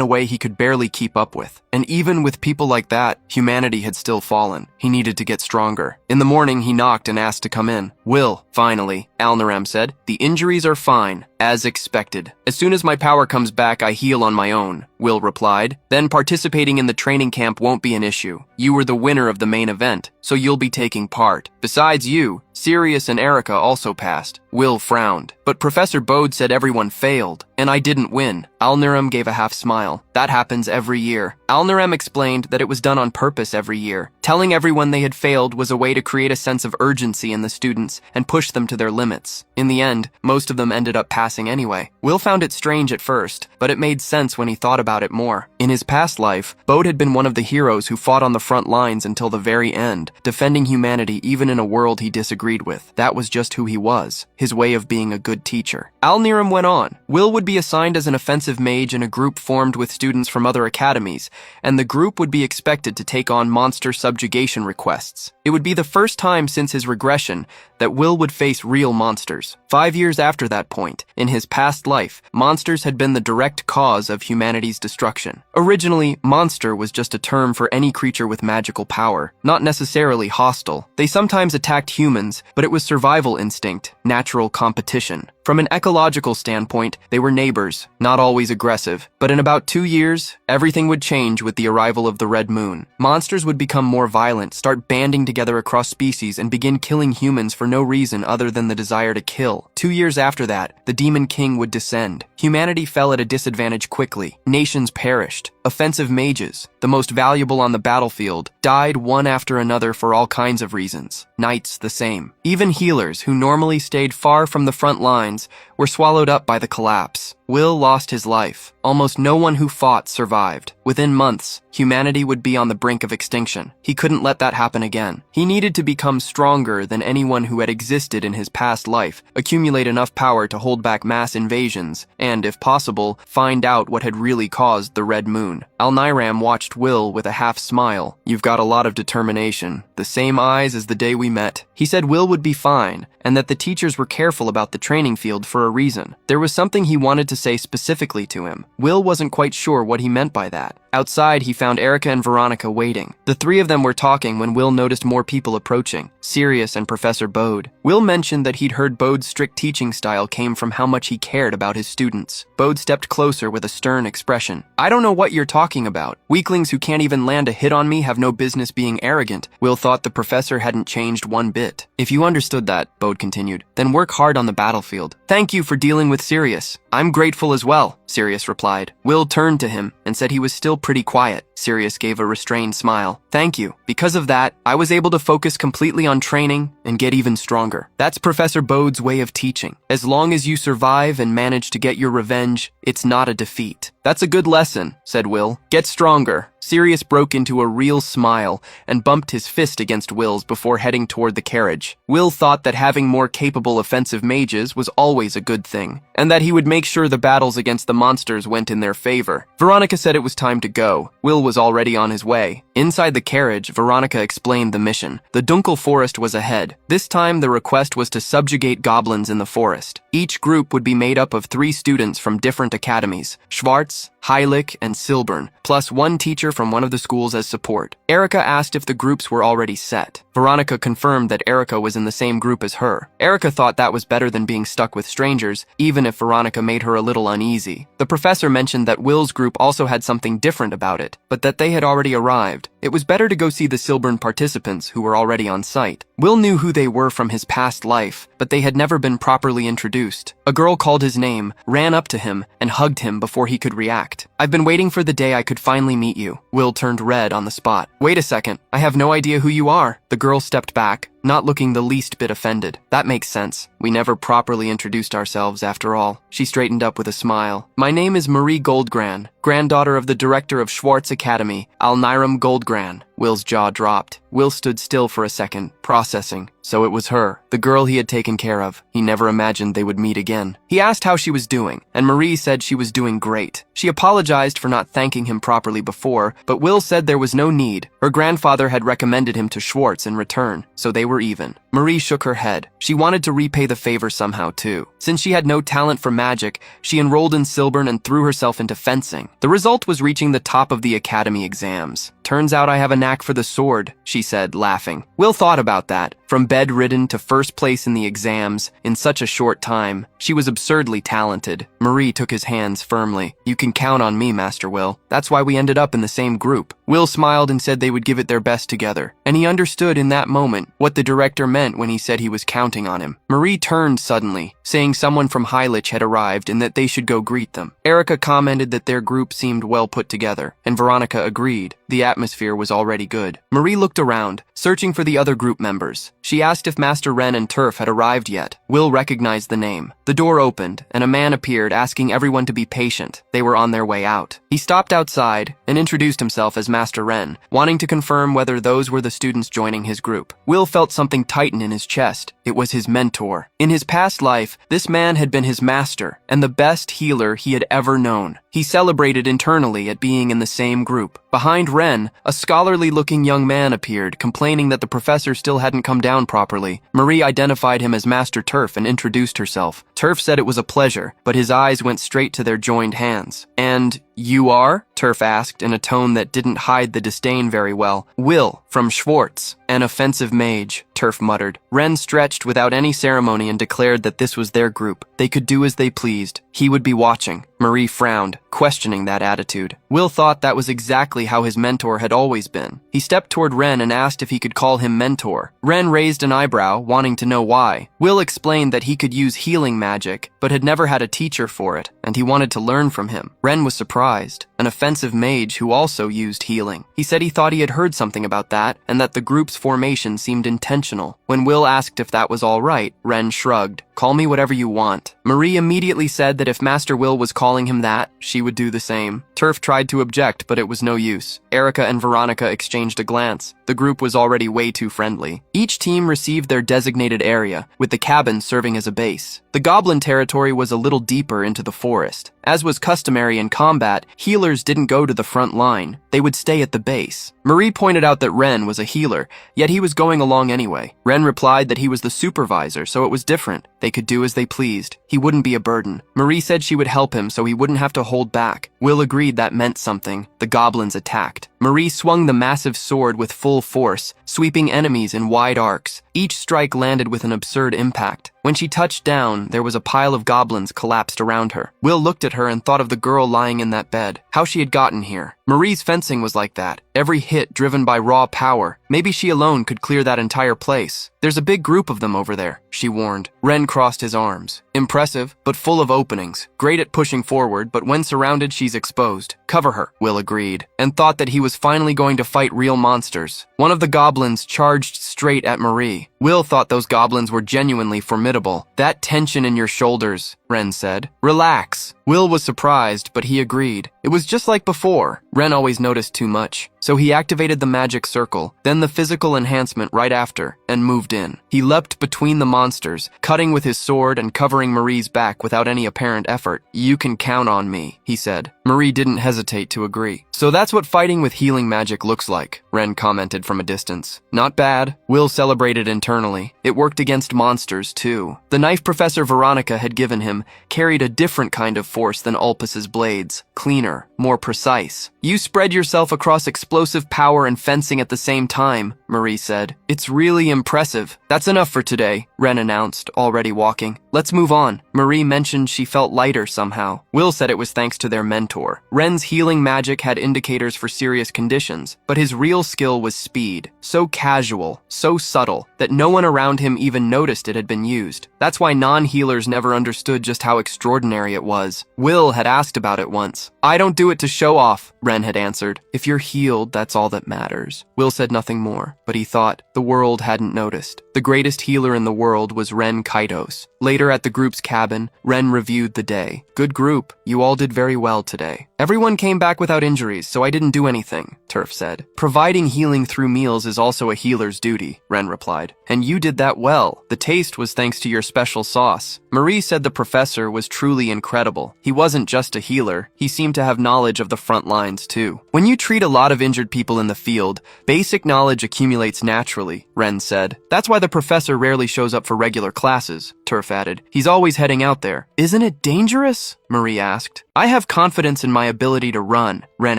a way he could barely keep up with. And even with people like that, humanity had still fallen. He needed to get stronger. In the morning, he knocked and asked to come in. "Will, finally," Alniram said. "The injuries are fine, as expected. As soon as my power comes back, I heal on my own," Will replied. "Then participating in the training camp won't be an issue. You were the winner of the main event, so you'll be taking part. Besides you, Sirius and Erica also passed." Will frowned. "But Professor Bode said everyone failed, and I didn't win." Alniram gave a half smile. "That happens every year." Alniram explained that it was done on purpose every year. Telling everyone they had failed was a way to create a sense of urgency in the students and push them to their limits. In the end, most of them ended up passing anyway. Will found it strange at first, but it made sense when he thought about it more. In his past life, Bode had been one of the heroes who fought on the front lines until the very end, defending humanity even in a world he disagreed with. That was just who he was, his way of being a good teacher. Alniram went on. Will would be assigned as an offensive mage in a group formed with students from other academies, and the group would be expected to take on monster subjugation requests. It would be the first time since his regression that Will would face real monsters. 5 years after that point, in his past life, monsters had been the direct cause of humanity's destruction. Originally, monster was just a term for any creature with magical power, not necessarily hostile. They sometimes attacked humans, but it was survival instinct, natural competition. From an ecological standpoint, they were neighbors, not always aggressive. But in about 2 years, everything would change with the arrival of the Red Moon. Monsters would become more violent, start banding together across species, and begin killing humans for no reason other than the desire to kill. 2 years after that, the Demon King would descend. Humanity fell at a disadvantage quickly. Nations perished. Offensive mages, the most valuable on the battlefield, died one after another for all kinds of reasons. Knights the same. Even healers, who normally stayed far from the front lines, were swallowed up by the collapse. Will lost his life. Almost no one who fought survived. Within months, humanity would be on the brink of extinction. He couldn't let that happen again. He needed to become stronger than anyone who had existed in his past life, accumulate enough power to hold back mass invasions, and, if possible, find out what had really caused the Red Moon. moon. Alniram watched Will with a half smile. You've got a lot of determination. The same eyes as the day we met. He said Will would be fine, and that the teachers were careful about the training field for a reason. There was something he wanted to say specifically to him. Will wasn't quite sure what he meant by that. Outside, he found Erica and Veronica waiting. The three of them were talking when Will noticed more people approaching, Sirius and Professor Bode. Will mentioned that he'd heard Bode's strict teaching style came from how much he cared about his students. Bode stepped closer with a stern expression. I don't know what you're talking about. Weaklings who can't even land a hit on me have no business being arrogant. Will thought the professor hadn't changed one bit. If you understood that, Bode continued, then work hard on the battlefield. Thank you for dealing with Sirius. I'm grateful as well, Sirius replied. Will turned to him and said he was still pretty quiet. Sirius gave a restrained smile. Thank you. Because of that, I was able to focus completely on training and get even stronger. That's Professor Bode's way of teaching. As long as you survive and manage to get your revenge, it's not a defeat. That's a good lesson, said Will. Get stronger. Sirius broke into a real smile and bumped his fist against Will's before heading toward the carriage. Will thought that having more capable offensive mages was always a good thing, and that he would make sure the battles against the monsters went in their favor. Veronica said it was time to go. Will was already on his way. Inside the carriage, Veronica explained the mission. The Dunkel Forest was ahead. This time, the request was to subjugate goblins in the forest. Each group would be made up of 3 students from different academies, Schwartz, Heilig, and Silbern, plus 1 teacher from one of the schools as support. Erica asked if the groups were already set. Veronica confirmed that Erica was in the same group as her. Erica thought that was better than being stuck with strangers, even if Veronica made her a little uneasy. The professor mentioned that Will's group also had something different about it, but that they had already arrived. It was better to go see the Silbern participants who were already on site. Will knew who they were from his past life, but they had never been properly introduced. A girl called his name, ran up to him, and hugged him before he could react. I've been waiting for the day I could finally meet you. Will turned red on the spot. Wait a second, I have no idea who you are. The girl stepped back, not looking the least bit offended. That makes sense. We never properly introduced ourselves after all. She straightened up with a smile. My name is Marie Goldgran, granddaughter of the director of Schwartz Academy, Alniram Goldgran. Will's jaw dropped. Will stood still for a second, processing. So it was her, the girl he had taken care of. He never imagined they would meet again. He asked how she was doing, and Marie said she was doing great. She apologized for not thanking him properly before, but Will said there was no need. Her grandfather had recommended him to Schwartz in return, so they were even. Marie shook her head. She wanted to repay the favor somehow too. Since she had no talent for magic, she enrolled in Silbern and threw herself into fencing. The result was reaching the top of the academy exams. Turns out I have a knack for the sword, she said, laughing. Will thought about that. From bedridden to first place in the exams in such a short time, she was absurdly talented. Marie took his hands firmly. You can count on me, Master Will. That's why we ended up in the same group. Will smiled and said they would give it their best together. And he understood in that moment what the director meant when he said he was counting on him. Marie turned suddenly, saying someone from Heilig had arrived and that they should go greet them. Erica commented that their group seemed well put together, and Veronica agreed. The atmosphere was already good. Marie looked around, searching for the other group members. She asked if Master Ren and Turf had arrived yet. Will recognized the name. The door opened, and a man appeared asking everyone to be patient. They were on their way out. He stopped outside and introduced himself as Master Ren, wanting to confirm whether those were the students joining his group. Will felt something tighten in his chest. It was his mentor. In his past life, this man had been his master and the best healer he had ever known. He celebrated internally at being in the same group. Behind Ren, a scholarly-looking young man appeared, complaining that the professor still hadn't come down properly. Marie identified him as Master Turf and introduced herself. Turf said it was a pleasure, but his eyes went straight to their joined hands. And you are? Turf asked in a tone that didn't hide the disdain very well. Will, from Schwartz. An offensive mage, Turf muttered. Ren stretched without any ceremony and declared that this was their group. They could do as they pleased. He would be watching. Marie frowned, questioning that attitude. Will thought that was exactly how his mentor had always been. He stepped toward Ren and asked if he could call him mentor. Ren raised an eyebrow, wanting to know why. Will explained that he could use healing magic, but had never had a teacher for it, and he wanted to learn from him. Ren was surprised. An offensive mage who also used healing. He said he thought he had heard something about that, and that the group's formation seemed intentional. When Will asked if that was all right, Ren shrugged. Call me whatever you want. Marie immediately said that if Master Will was calling him that, she would do the same. Turf tried to object, but it was no use. Erica and Veronica exchanged a glance. The group was already way too friendly. Each team received their designated area, with the cabin serving as a base. The goblin territory was a little deeper into the forest. As was customary in combat, healers didn't go to the front line. They would stay at the base. Marie pointed out that Ren was a healer, yet he was going along anyway. Ren replied that he was the supervisor, so it was different. They could do as they pleased. He wouldn't be a burden. Marie said she would help him so he wouldn't have to hold back. Will agreed that meant something. The goblins attacked. Marie swung the massive sword with full force, sweeping enemies in wide arcs. Each strike landed with an absurd impact. When she touched down, there was a pile of goblins collapsed around her. Will looked at her and thought of the girl lying in that bed, how she had gotten here. Marie's fencing was like that, every hit driven by raw power. Maybe she alone could clear that entire place. There's a big group of them over there, she warned. Ren crossed his arms. Impressive, but full of openings. Great at pushing forward, but when surrounded, she's exposed. Cover her, Will agreed, and thought that he was finally going to fight real monsters. One of the goblins charged straight at Marie. Will thought those goblins were genuinely formidable. That tension in your shoulders, Ren said. Relax. Will was surprised, but he agreed. It was just like before. Ren always noticed too much. So he activated the magic circle, then the physical enhancement right after, and moved in. He leapt between the monsters, cutting with his sword and covering Marie's back without any apparent effort. You can count on me, he said. Marie didn't hesitate to agree. So that's what fighting with healing magic looks like, Ren commented from a distance. Not bad. Will celebrated internally. It worked against monsters, too. The knife Professor Veronica had given him carried a different kind of force than Ulpus's blades. Cleaner, more precise. You spread yourself across explosive power and fencing at the same time, Marie said. It's really impressive. That's enough for today, Ren announced, already walking. Let's move on. Marie mentioned she felt lighter somehow. Will said it was thanks to their mentor. Ren's healing magic had indicators for serious conditions, but his real skill was speed. So casual, so subtle, that no one around him even noticed it had been used. That's why non-healers never understood just how extraordinary it was. Will had asked about it once. I don't do it to show off, Ren had answered. If you're healed, that's all that matters. Will said nothing more, but he thought the world hadn't noticed. The greatest healer in the world was Ren Kaitos. Later at the group's cabin, Ren reviewed the day. Good group. You all did very well today. Everyone came back without injuries, so I didn't do anything, Turf said. Providing healing through meals is also a healer's duty, Ren replied. And you did that well. The taste was thanks to your special sauce. Marie said the professor was truly incredible. He wasn't just a healer. He seemed to have knowledge of the front lines, too. When you treat a lot of injured people in the field, basic knowledge accumulates naturally, Ren said. That's why the professor rarely shows up for regular classes, Turf added. He's always heading out there. Isn't it dangerous? Marie asked. I have confidence in my ability to run, Ren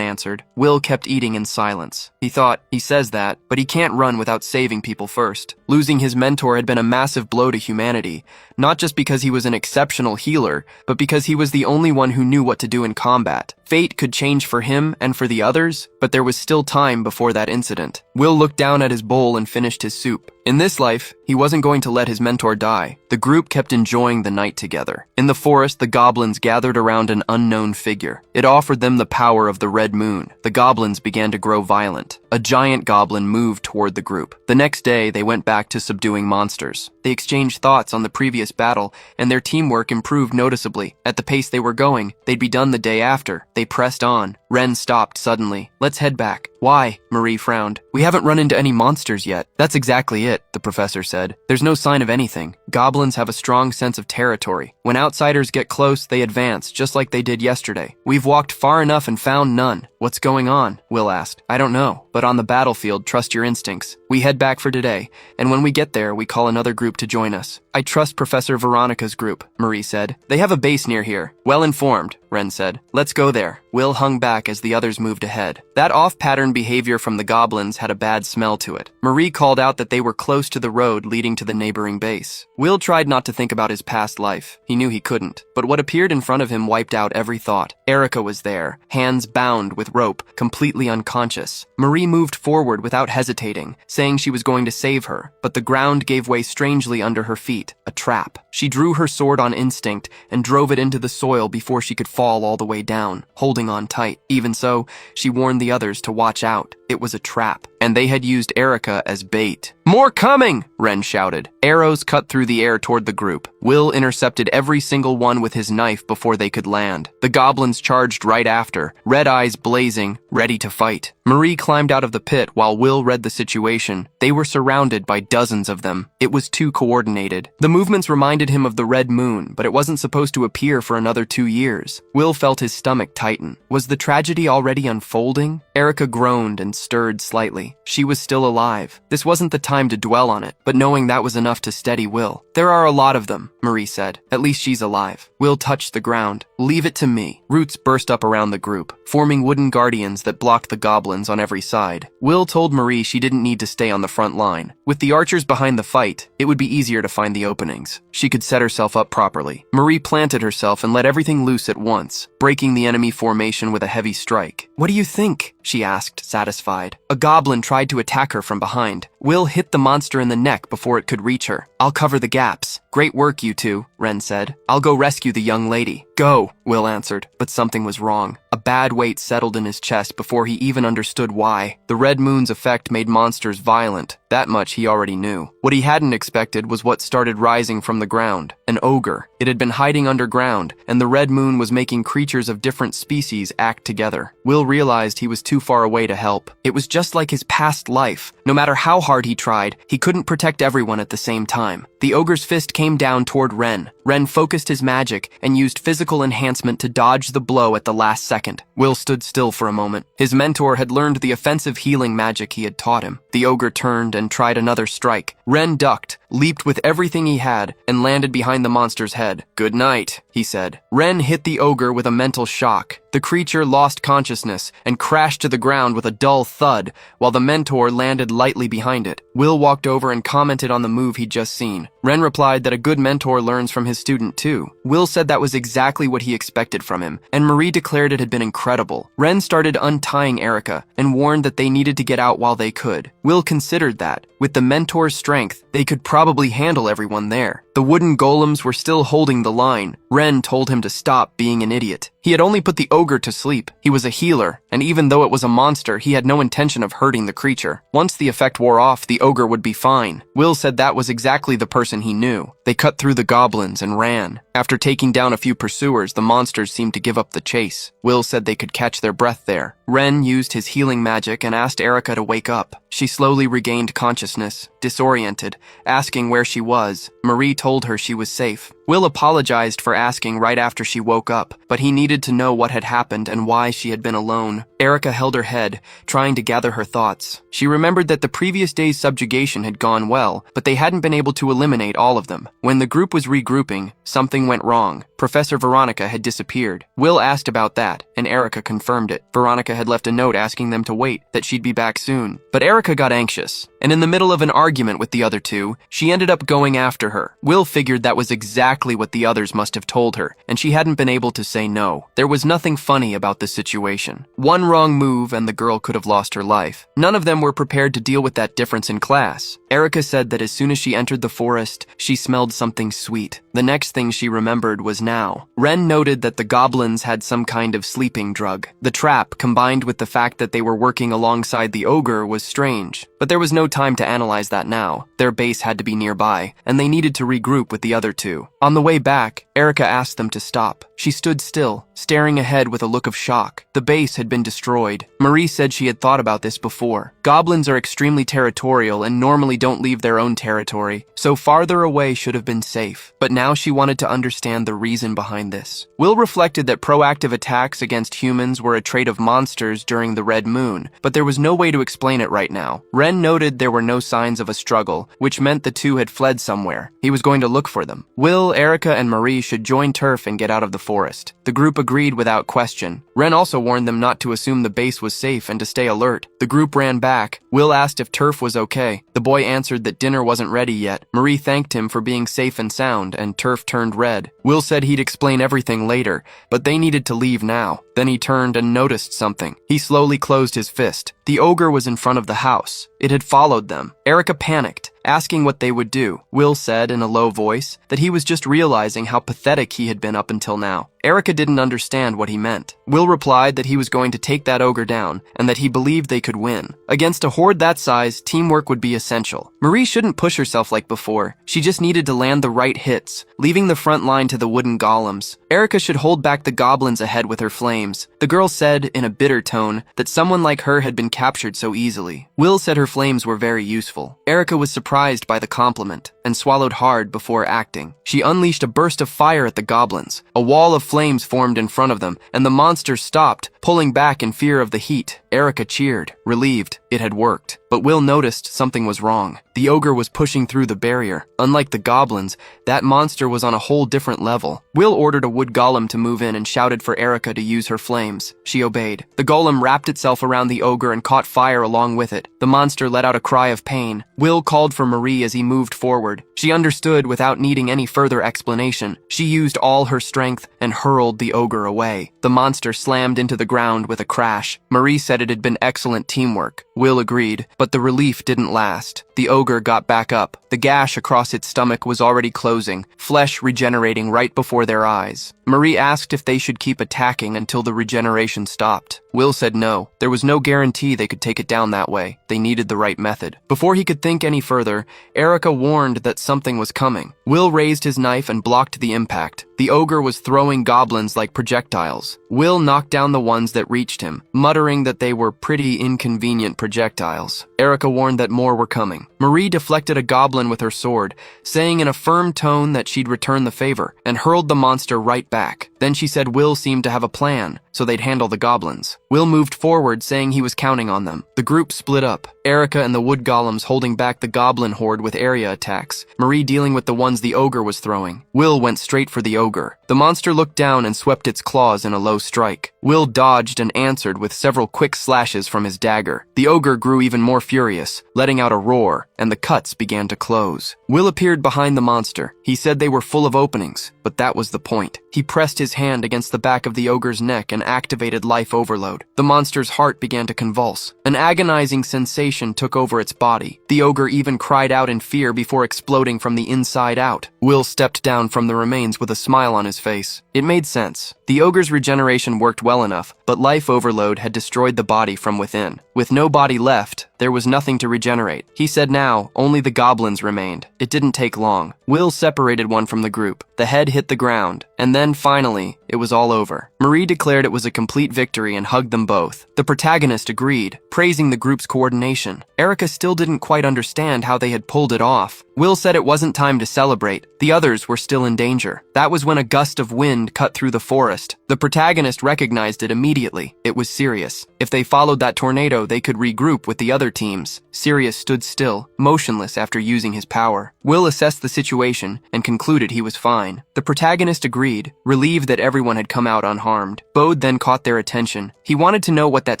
answered. Will kept eating in silence. He thought, he says that, but he can't run without saving people first. Losing his mentor had been a massive blow to humanity, not just because he was an exceptional healer, but because he was the only one who knew what to do in combat. Fate could change for him and for the others, but there was still time before that incident. Will looked down at his bowl and finished his soup. In this life, he wasn't going to let his mentor die. The group kept enjoying the night together. In the forest, the goblins gathered around an unknown figure. It offered them the power of the red moon. The goblins began to grow violent. A giant goblin moved toward the group. The next day, they went back to subduing monsters. They exchanged thoughts on the previous battle, and their teamwork improved noticeably. At the pace they were going, they'd be done the day after. They pressed on. Ren stopped suddenly. Let's head back. Why? Marie frowned. We haven't run into any monsters yet. That's exactly it, the professor said. There's no sign of anything. Goblins have a strong sense of territory. When outsiders get close, they advance, just like they did yesterday. We've walked far enough and found none. What's going on? Will asked. I don't know, but on the battlefield, trust your instincts. We head back for today, and when we get there, we call another group to join us. I trust Professor Veronica's group, Marie said. They have a base near here. Well informed, Ren said. Let's go there. Will hung back as the others moved ahead. That off-pattern behavior from the goblins had a bad smell to it. Marie called out that they were close to the road leading to the neighboring base. Will tried not to think about his past life. He knew he couldn't. But what appeared in front of him wiped out every thought. Erica was there, hands bound with rope, completely unconscious. Marie moved forward without hesitating, saying she was going to save her, but the ground gave way strangely under her feet. A trap. She drew her sword on instinct and drove it into the soil before she could fall all the way down, holding on tight. Even so, she warned the others to watch out. It was a trap. and they had used Erica as bait. "More coming!" Ren shouted. Arrows cut through the air toward the group. Will intercepted every single one with his knife before they could land. The goblins charged right after, red eyes blazing, ready to fight. Marie climbed out of the pit while Will read the situation. They were surrounded by dozens of them. It was too coordinated. The movements reminded him of the red moon, but it wasn't supposed to appear for another 2 years. Will felt his stomach tighten. Was the tragedy already unfolding? Erica groaned and stirred slightly. She was still alive. This wasn't the time to dwell on it, but knowing that was enough to steady Will. "There are a lot of them," Marie said. "At least she's alive." Will touched the ground. "Leave it to me." Roots burst up around the group, forming wooden guardians that blocked the goblins on every side. Will told Marie she didn't need to stay on the front line. With the archers behind the fight, it would be easier to find the openings. She could set herself up properly. Marie planted herself and let everything loose at once, breaking the enemy formation with a heavy strike. "What do you think?" she asked, satisfied. A goblin tried to attack her from behind. Will hit the monster in the neck before it could reach her. "I'll cover the gaps." "Great work, you two," Ren said. "I'll go rescue the young lady." "Go," Will answered, but something was wrong. A bad weight settled in his chest before he even understood why. The red moon's effect made monsters violent. That much he already knew. What he hadn't expected was what started rising from the ground. An ogre. It had been hiding underground, and the red moon was making creatures of different species act together. Will realized he was too far away to help. It was just like his past life. No matter how hard he tried, he couldn't protect everyone at the same time. The ogre's fist came down toward Ren. Ren focused his magic and used physical enhancement to dodge the blow at the last second. Will stood still for a moment. His mentor had learned the offensive healing magic he had taught him. The ogre turned and tried another strike. Ren ducked, leaped with everything he had, and landed behind the monster's head. "Good night," he said. Ren hit the ogre with a mental shock. The creature lost consciousness and crashed to the ground with a dull thud, while the mentor landed lightly behind it. Will walked over and commented on the move he'd just seen. Ren replied that a good mentor learns from his student too. Will said that was exactly what he expected from him, and Marie declared it had been incredible. Ren started untying Erica and warned that they needed to get out while they could. Will considered that, with the mentor's strength, they could probably handle everyone there. The wooden golems were still holding the line. Ren told him to stop being an idiot. He had only put the ogre to sleep. He was a healer, and even though it was a monster, he had no intention of hurting the creature. Once the effect wore off, the ogre would be fine. Will said that was exactly the person he knew. They cut through the goblins and ran. After taking down a few pursuers, the monsters seemed to give up the chase. Will said they could catch their breath there. Ren used his healing magic and asked Erica to wake up. She slowly regained consciousness, disoriented, asking where she was. Marie told her she was safe. Will apologized for asking right after she woke up, but he needed to know what had happened and why she had been alone. Erica held her head, trying to gather her thoughts. She remembered that the previous day's subjugation had gone well, but they hadn't been able to eliminate all of them. When the group was regrouping, something went wrong. Professor Veronica had disappeared. Will asked about that, and Erica confirmed it. Veronica had left a note asking them to wait, that she'd be back soon. But Erica got anxious, and in the middle of an argument with the other two, she ended up going after her. Will figured that was exactly what the others must have told her, and she hadn't been able to say no. There was nothing funny about the situation. One wrong move and the girl could have lost her life. None of them were prepared to deal with that difference in class. Erica said that as soon as she entered the forest, she smelled something sweet. The next thing she remembered was now. Ren noted that the goblins had some kind of sleeping drug. The trap, combined with the fact that they were working alongside the ogre, was strange. But there was no time to analyze that now. Their base had to be nearby, and they needed to regroup with the other two. On the way back, Erica asked them to stop. She stood still, staring ahead with a look of shock. The base had been destroyed. Marie said she had thought about this before. Goblins are extremely territorial and normally don't leave their own territory, so farther away should have been safe. But now she wanted to understand the reason behind this. Will reflected that proactive attacks against humans were a trait of monsters during the Red Moon, but there was no way to explain it right now. Ren noted there were no signs of a struggle, which meant the two had fled somewhere. He was going to look for them. Will, Erica, and Marie should join Turf and get out of the forest. The group agreed without question. Ren also warned them not to assume the base was safe and to stay alert. The group ran back. Will asked if Turf was okay. The boy answered that dinner wasn't ready yet. Marie thanked him for being safe and sound, and Turf turned red. Will said he'd explain everything later, but they needed to leave now. Then he turned and noticed something. He slowly closed his fist. The ogre was in front of the house. It had followed them. Erica panicked, asking what they would do. Will said in a low voice that he was just realizing how pathetic he had been up until now. Erica didn't understand what he meant. Will replied that he was going to take that ogre down and that he believed they could win. Against a horde that size, teamwork would be essential. Marie shouldn't push herself like before. She just needed to land the right hits, leaving the front line to the wooden golems. Erica should hold back the goblins ahead with her flames. The girl said, in a bitter tone, that someone like her had been captured so easily. Will said her flames were very useful. Erica was surprised by the compliment and swallowed hard before acting. She unleashed a burst of fire at the goblins. A wall of flames formed in front of them, and the monster stopped, pulling back in fear of the heat. Erica cheered, relieved. It had worked. But Will noticed something was wrong. The ogre was pushing through the barrier. Unlike the goblins, that monster was on a whole different level. Will ordered a wood golem to move in and shouted for Erica to use her flames. She obeyed. The golem wrapped itself around the ogre and caught fire along with it. The monster let out a cry of pain. Will called for Marie as he moved forward. She understood without needing any further explanation. She used all her strength and hurled the ogre away. The monster slammed into the ground with a crash. Marie said it had been excellent teamwork. Will agreed, but the relief didn't last. The ogre got back up. The gash across its stomach was already closing, flesh regenerating right before their eyes. Marie asked if they should keep attacking until the regeneration stopped. Will said no. There was no guarantee they could take it down that way. They needed the right method. Before he could think any further, Erica warned that something was coming. Will raised his knife and blocked the impact. The ogre was throwing goblins like projectiles. Will knocked down the ones that reached him, muttering that they were pretty inconvenient projectiles. Erica warned that more were coming. Marie deflected a goblin with her sword, saying in a firm tone that she'd return the favor, and hurled the monster right back. Then she said Will seemed to have a plan, so they'd handle the goblins. Will moved forward, saying he was counting on them. The group split up, Erica and the wood golems holding back the goblin horde with area attacks, Marie dealing with the ones the ogre was throwing. Will went straight for the ogre. The monster looked down and swept its claws in a low strike. Will dodged and answered with several quick slashes from his dagger. The ogre grew even more furious, letting out a roar, and the cuts began to close. Will appeared behind the monster. He said they were full of openings, but that was the point. He pressed his hand against the back of the ogre's neck and activated life overload. The monster's heart began to convulse. An agonizing sensation took over its body. The ogre even cried out in fear before exploding from the inside out. Will stepped down from the remains with a smile on his face. It made sense. The ogre's regeneration worked well enough, but life overload had destroyed the body from within. With no body left, there was nothing to regenerate. He said now, only the goblins remained. It didn't take long. Will separated one from the group. The head hit the ground, and then finally, it was all over. Marie declared it was a complete victory and hugged them both. The protagonist agreed, praising the group's coordination. Erica still didn't quite understand how they had pulled it off. Will said it wasn't time to celebrate. The others were still in danger. That was when a gust of wind cut through the forest. The protagonist recognized it immediately. It was Sirius. If they followed that tornado, they could regroup with the other teams. Sirius stood still, motionless after using his power. Will assessed the situation and concluded he was fine. The protagonist agreed, relieved that everyone had come out unharmed. Bode then caught their attention. He wanted to know what that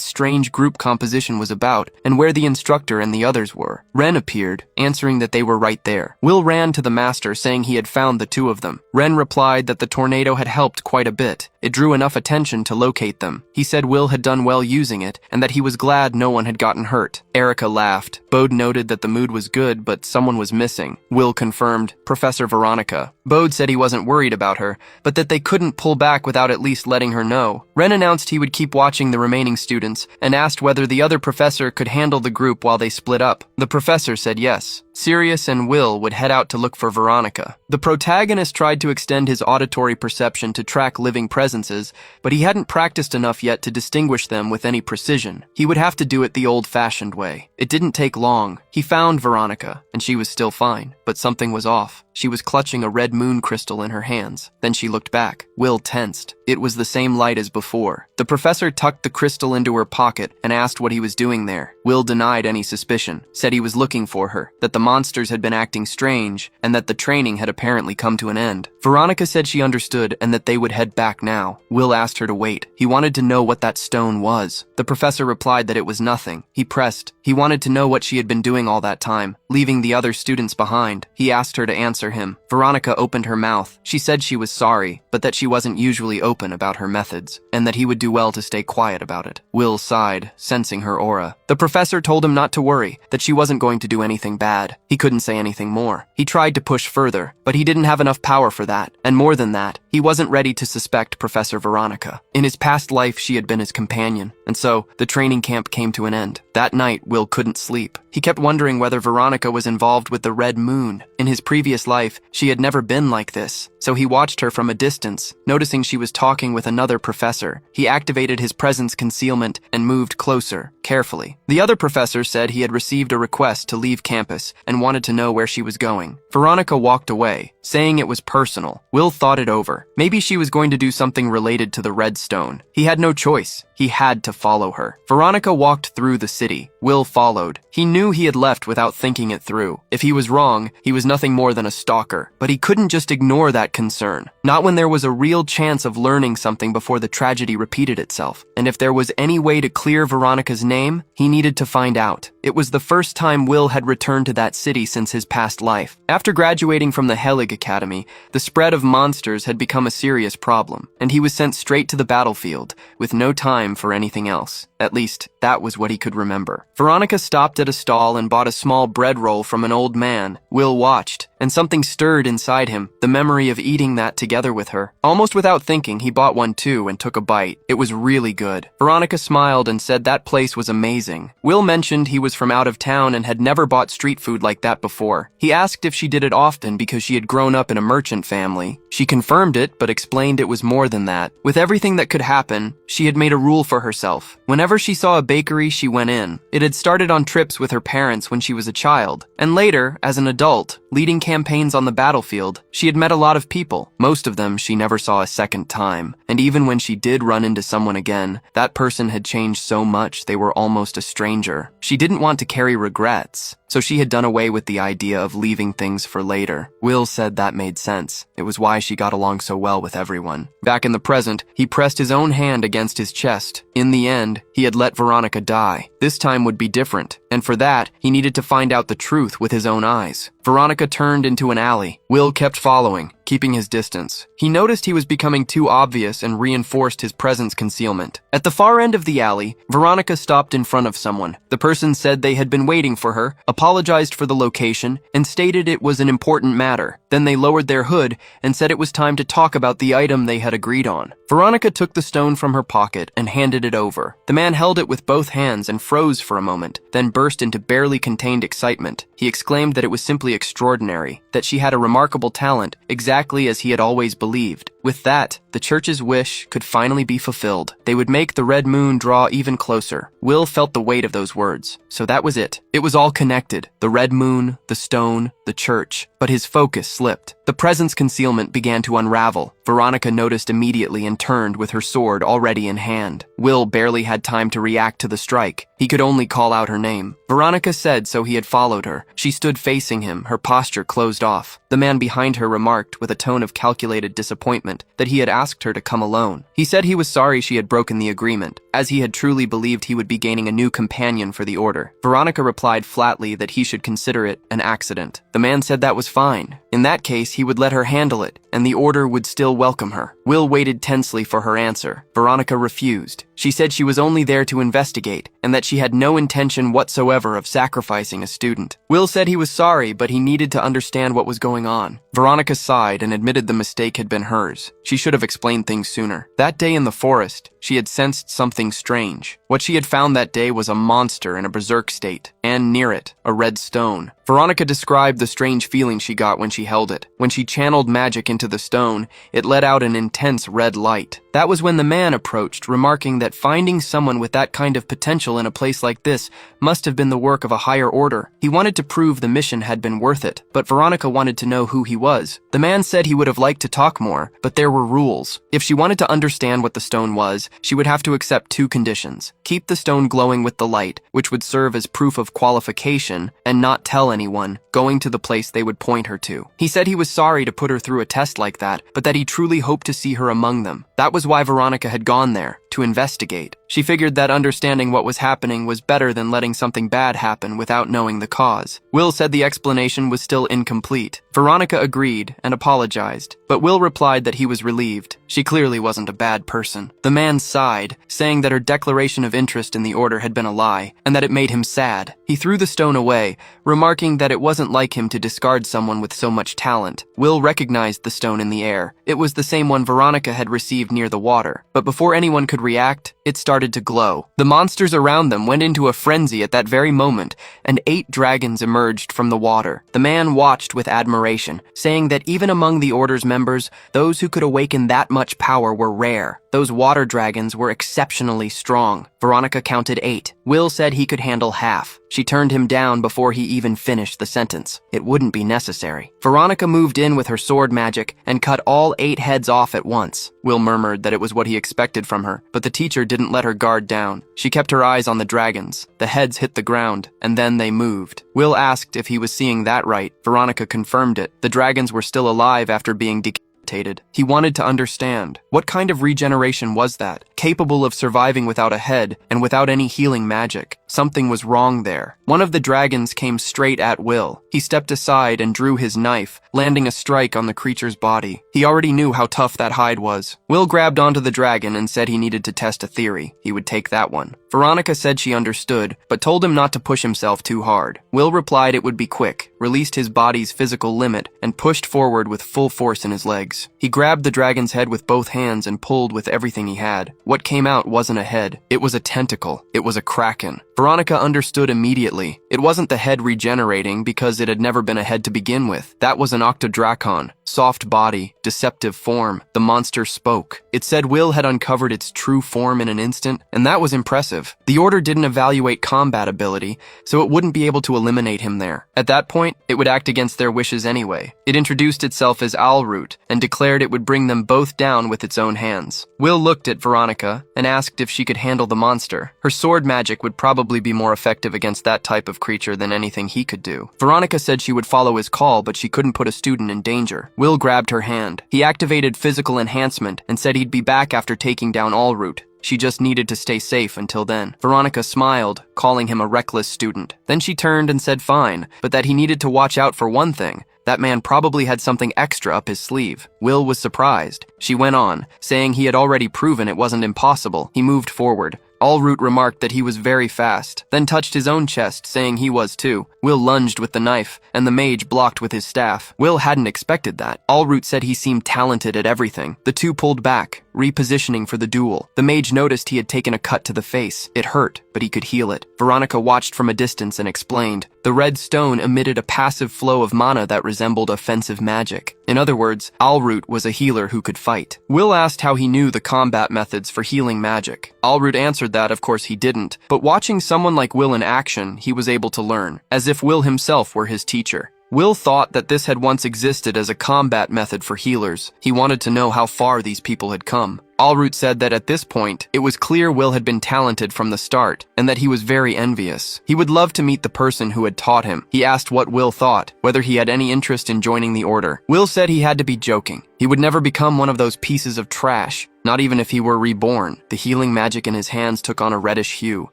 strange group composition was about and where the instructor and the others were. Ren appeared, answering that they were right there. Will ran to the master, saying he had found the two of them. Ren replied that the tornado had helped quite a bit. It drew enough attention to locate them. He said Will had done well using it and that he was glad no one had gotten hurt. Erica laughed. Bode noted that the mood was good, but someone was missing. Will confirmed, Professor Veronica. Bode said he wasn't worried about her, but that they couldn't pull back without at least letting her know. Ren announced he would keep watching the remaining students and asked whether the other professor could handle the group while they split up. The professor said yes. Sirius and Will would head out to look for Veronica. The protagonist tried to extend his auditory perception to track living presences, but he hadn't practiced enough yet to distinguish them with any precision. He would have to do it the old-fashioned way. It didn't take long. He found Veronica, and she was still fine, but something was off. She was clutching a red moon crystal in her hands. Then she looked back. Will tensed. It was the same light as before. The professor tucked the crystal into her pocket and asked what he was doing there. Will denied any suspicion, said he was looking for her, that the monsters had been acting strange, and that the training had apparently come to an end. Veronica said she understood and that they would head back now. Will asked her to wait. He wanted to know what that stone was. The professor replied that it was nothing. He pressed. He wanted to know what she had been doing all that time, leaving the other students behind. He asked her to answer him. Veronica opened her mouth. She said she was sorry, but that she wasn't usually open about her methods, and that he would do well to stay quiet about it. Will sighed, sensing her aura. The professor told him not to worry, that she wasn't going to do anything bad. said. He couldn't say anything more. He tried to push further, but he didn't have enough power for that. And more than that, he wasn't ready to suspect Professor Veronica. In his past life, she had been his companion, and so the training camp came to an end. That night, Will couldn't sleep. He kept wondering whether Veronica was involved with the Red Moon. In his previous life, she had never been like this, so he watched her from a distance. Noticing she was talking with another professor, he activated his presence concealment and moved closer, carefully. The other professor said he had received a request to leave campus and wanted to know where she was going. Veronica walked away, saying it was personal. Will thought it over. Maybe she was going to do something related to the Red Stone. He had no choice. He had to follow her. Veronica walked through the city. Will followed. He knew he had left without thinking it through. If he was wrong, he was nothing more than a stalker. But he couldn't just ignore that concern. Not when there was a real chance of learning something before the tragedy repeated itself. And if there was any way to clear Veronica's name, he needed to find out. It was the first time Will had returned to that city since his past life. After graduating from the Helig Academy, the spread of monsters had become a serious problem, and he was sent straight to the battlefield, with no time for anything else. At least, that was what he could remember. Veronica stopped at a stall and bought a small bread roll from an old man. Will watched, and something stirred inside him, the memory of eating that together with her. Almost without thinking, he bought one too and took a bite. It was really good. Veronica smiled and said that place was amazing. Will mentioned he was from out of town and had never bought street food like that before. He asked if she did it often because she had grown up in a merchant family. She confirmed it, but explained it was more than that. With everything that could happen, she had made a rule for herself. Whenever she saw a bakery, she went in. It had started on trips with her parents when she was a child, and later, as an adult, leading campaigns on the battlefield, she had met a lot of people. Most of them she never saw a second time, and even when she did run into someone again, that person had changed so much they were almost a stranger. She didn't want to carry regrets, so she had done away with the idea of leaving things for later. Will said that made sense. It was why she got along so well with everyone. Back in the present, he pressed his own hand against his chest. In the end, he had let Veronica die. This time would be different, and for that, he needed to find out the truth with his own eyes. Veronica turned into an alley. Will kept following, keeping his distance. He noticed he was becoming too obvious and reinforced his presence concealment. At the far end of the alley, Veronica stopped in front of someone. The person said they had been waiting for her, apologized for the location, and stated it was an important matter. Then they lowered their hood and said it was time to talk about the item they had agreed on. Veronica took the stone from her pocket and handed it over. The man held it with both hands and froze for a moment, then burst into barely contained excitement. He exclaimed that it was simply extraordinary, that she had a remarkable talent, exactly as he had always believed. With that, the church's wish could finally be fulfilled. They would make the Red Moon draw even closer. Will felt the weight of those words. So that was it. It was all connected. The Red Moon, the stone, the church. But his focus slipped. The presence concealment began to unravel. Veronica noticed immediately and turned with her sword already in hand. Will barely had time to react to the strike. He could only call out her name. Veronica said so he had followed her. She stood facing him, her posture closed off. The man behind her remarked with a tone of calculated disappointment that he had asked her to come alone. He said he was sorry she had broken the agreement, as he had truly believed he would be gaining a new companion for the order. Veronica replied flatly that he should consider it an accident. The man said that was fine. In that case, he would let her handle it, and the order would still welcome her. Will waited tensely for her answer. Veronica refused. She said she was only there to investigate, and that she had no intention whatsoever of sacrificing a student. Will said he was sorry, but he needed to understand what was going on. Veronica sighed and admitted the mistake had been hers. She should have explained things sooner. That day in the forest, she had sensed something strange. What she had found that day was a monster in a berserk state, and near it, a red stone. Veronica described the strange feeling she got when she held it. When she channeled magic into the stone, it let out an intense red light. That was when the man approached, remarking that finding someone with that kind of potential in a place like this must have been the work of a higher order. He wanted to prove the mission had been worth it, but Veronica wanted to know who he was. The man said he would have liked to talk more, but there were rules. If she wanted to understand what the stone was, she would have to accept two conditions. Keep the stone glowing with the light, which would serve as proof of qualification, and not tell anyone, going to the place they would point her to. He said he was sorry to put her through a test like that, but that he truly hoped to see her among them. That was why Veronica had gone there, to investigate. She figured that understanding what was happening was better than letting something bad happen without knowing the cause. Will said the explanation was still incomplete. Veronica agreed and apologized, but Will replied that he was relieved. She clearly wasn't a bad person. The man sighed, saying that her declaration of interest in the order had been a lie, and that it made him sad. He threw the stone away, remarking that it wasn't like him to discard someone with so much talent. Will recognized the stone in the air. It was the same one Veronica had received near the water, but before anyone could react, it started to glow. The monsters around them went into a frenzy at that very moment, and 8 dragons emerged from the water. The man watched with admiration, saying that even among the Order's members, those who could awaken that much power were rare. Those water dragons were exceptionally strong. Veronica counted 8. Will said he could handle half. She turned him down before he even finished the sentence. It wouldn't be necessary. Veronica moved in with her sword magic and cut all 8 heads off at once. Will murmured that it was what he expected from her, but the teacher didn't let her guard down. She kept her eyes on the dragons. The heads hit the ground, and then they moved. Will asked if he was seeing that right. Veronica confirmed it. The dragons were still alive after being decapitated. He wanted to understand. What kind of regeneration was that? Capable of surviving without a head and without any healing magic. Something was wrong there. One of the dragons came straight at Will. He stepped aside and drew his knife, landing a strike on the creature's body. He already knew how tough that hide was. Will grabbed onto the dragon and said he needed to test a theory. He would take that one. Veronica said she understood, but told him not to push himself too hard. Will replied it would be quick, released his body's physical limit, and pushed forward with full force in his legs. He grabbed the dragon's head with both hands and pulled with everything he had. What came out wasn't a head. It was a tentacle. It was a kraken. Veronica understood immediately. It wasn't the head regenerating because it had never been a head to begin with. That was an octodrakon. Soft body, deceptive form. The monster spoke. It said Will had uncovered its true form in an instant, and that was impressive. The Order didn't evaluate combat ability, so it wouldn't be able to eliminate him there. At that point, it would act against their wishes anyway. It introduced itself as Owlroot and declared it would bring them both down with its own hands. Will looked at Veronica and asked if she could handle the monster. Her sword magic would probably be more effective against that type of creature than anything he could do. Veronica said she would follow his call, but she couldn't put a student in danger. Will grabbed her hand. He activated physical enhancement and said he'd be back after taking down Owlroot. She just needed to stay safe until then. Veronica smiled, calling him a reckless student. Then she turned and said fine, but that he needed to watch out for one thing. That man probably had something extra up his sleeve. Will was surprised. She went on, saying he had already proven it wasn't impossible. He moved forward. Owlroot remarked that he was very fast, then touched his own chest, saying he was too. Will lunged with the knife, and the mage blocked with his staff. Will hadn't expected that. Owlroot said he seemed talented at everything. The two pulled back, repositioning for the duel. The mage noticed he had taken a cut to the face. It hurt, but he could heal it. Veronica watched from a distance and explained. The red stone emitted a passive flow of mana that resembled offensive magic. In other words, Owlroot was a healer who could fight. Will asked how he knew the combat methods for healing magic. Owlroot answered that of course he didn't, but watching someone like Will in action, he was able to learn, as if Will himself were his teacher. Will thought that this had once existed as a combat method for healers. He wanted to know how far these people had come. Owlroot said that at this point, it was clear Will had been talented from the start, and that he was very envious. He would love to meet the person who had taught him. He asked what Will thought, whether he had any interest in joining the Order. Will said he had to be joking. He would never become one of those pieces of trash, not even if he were reborn. The healing magic in his hands took on a reddish hue.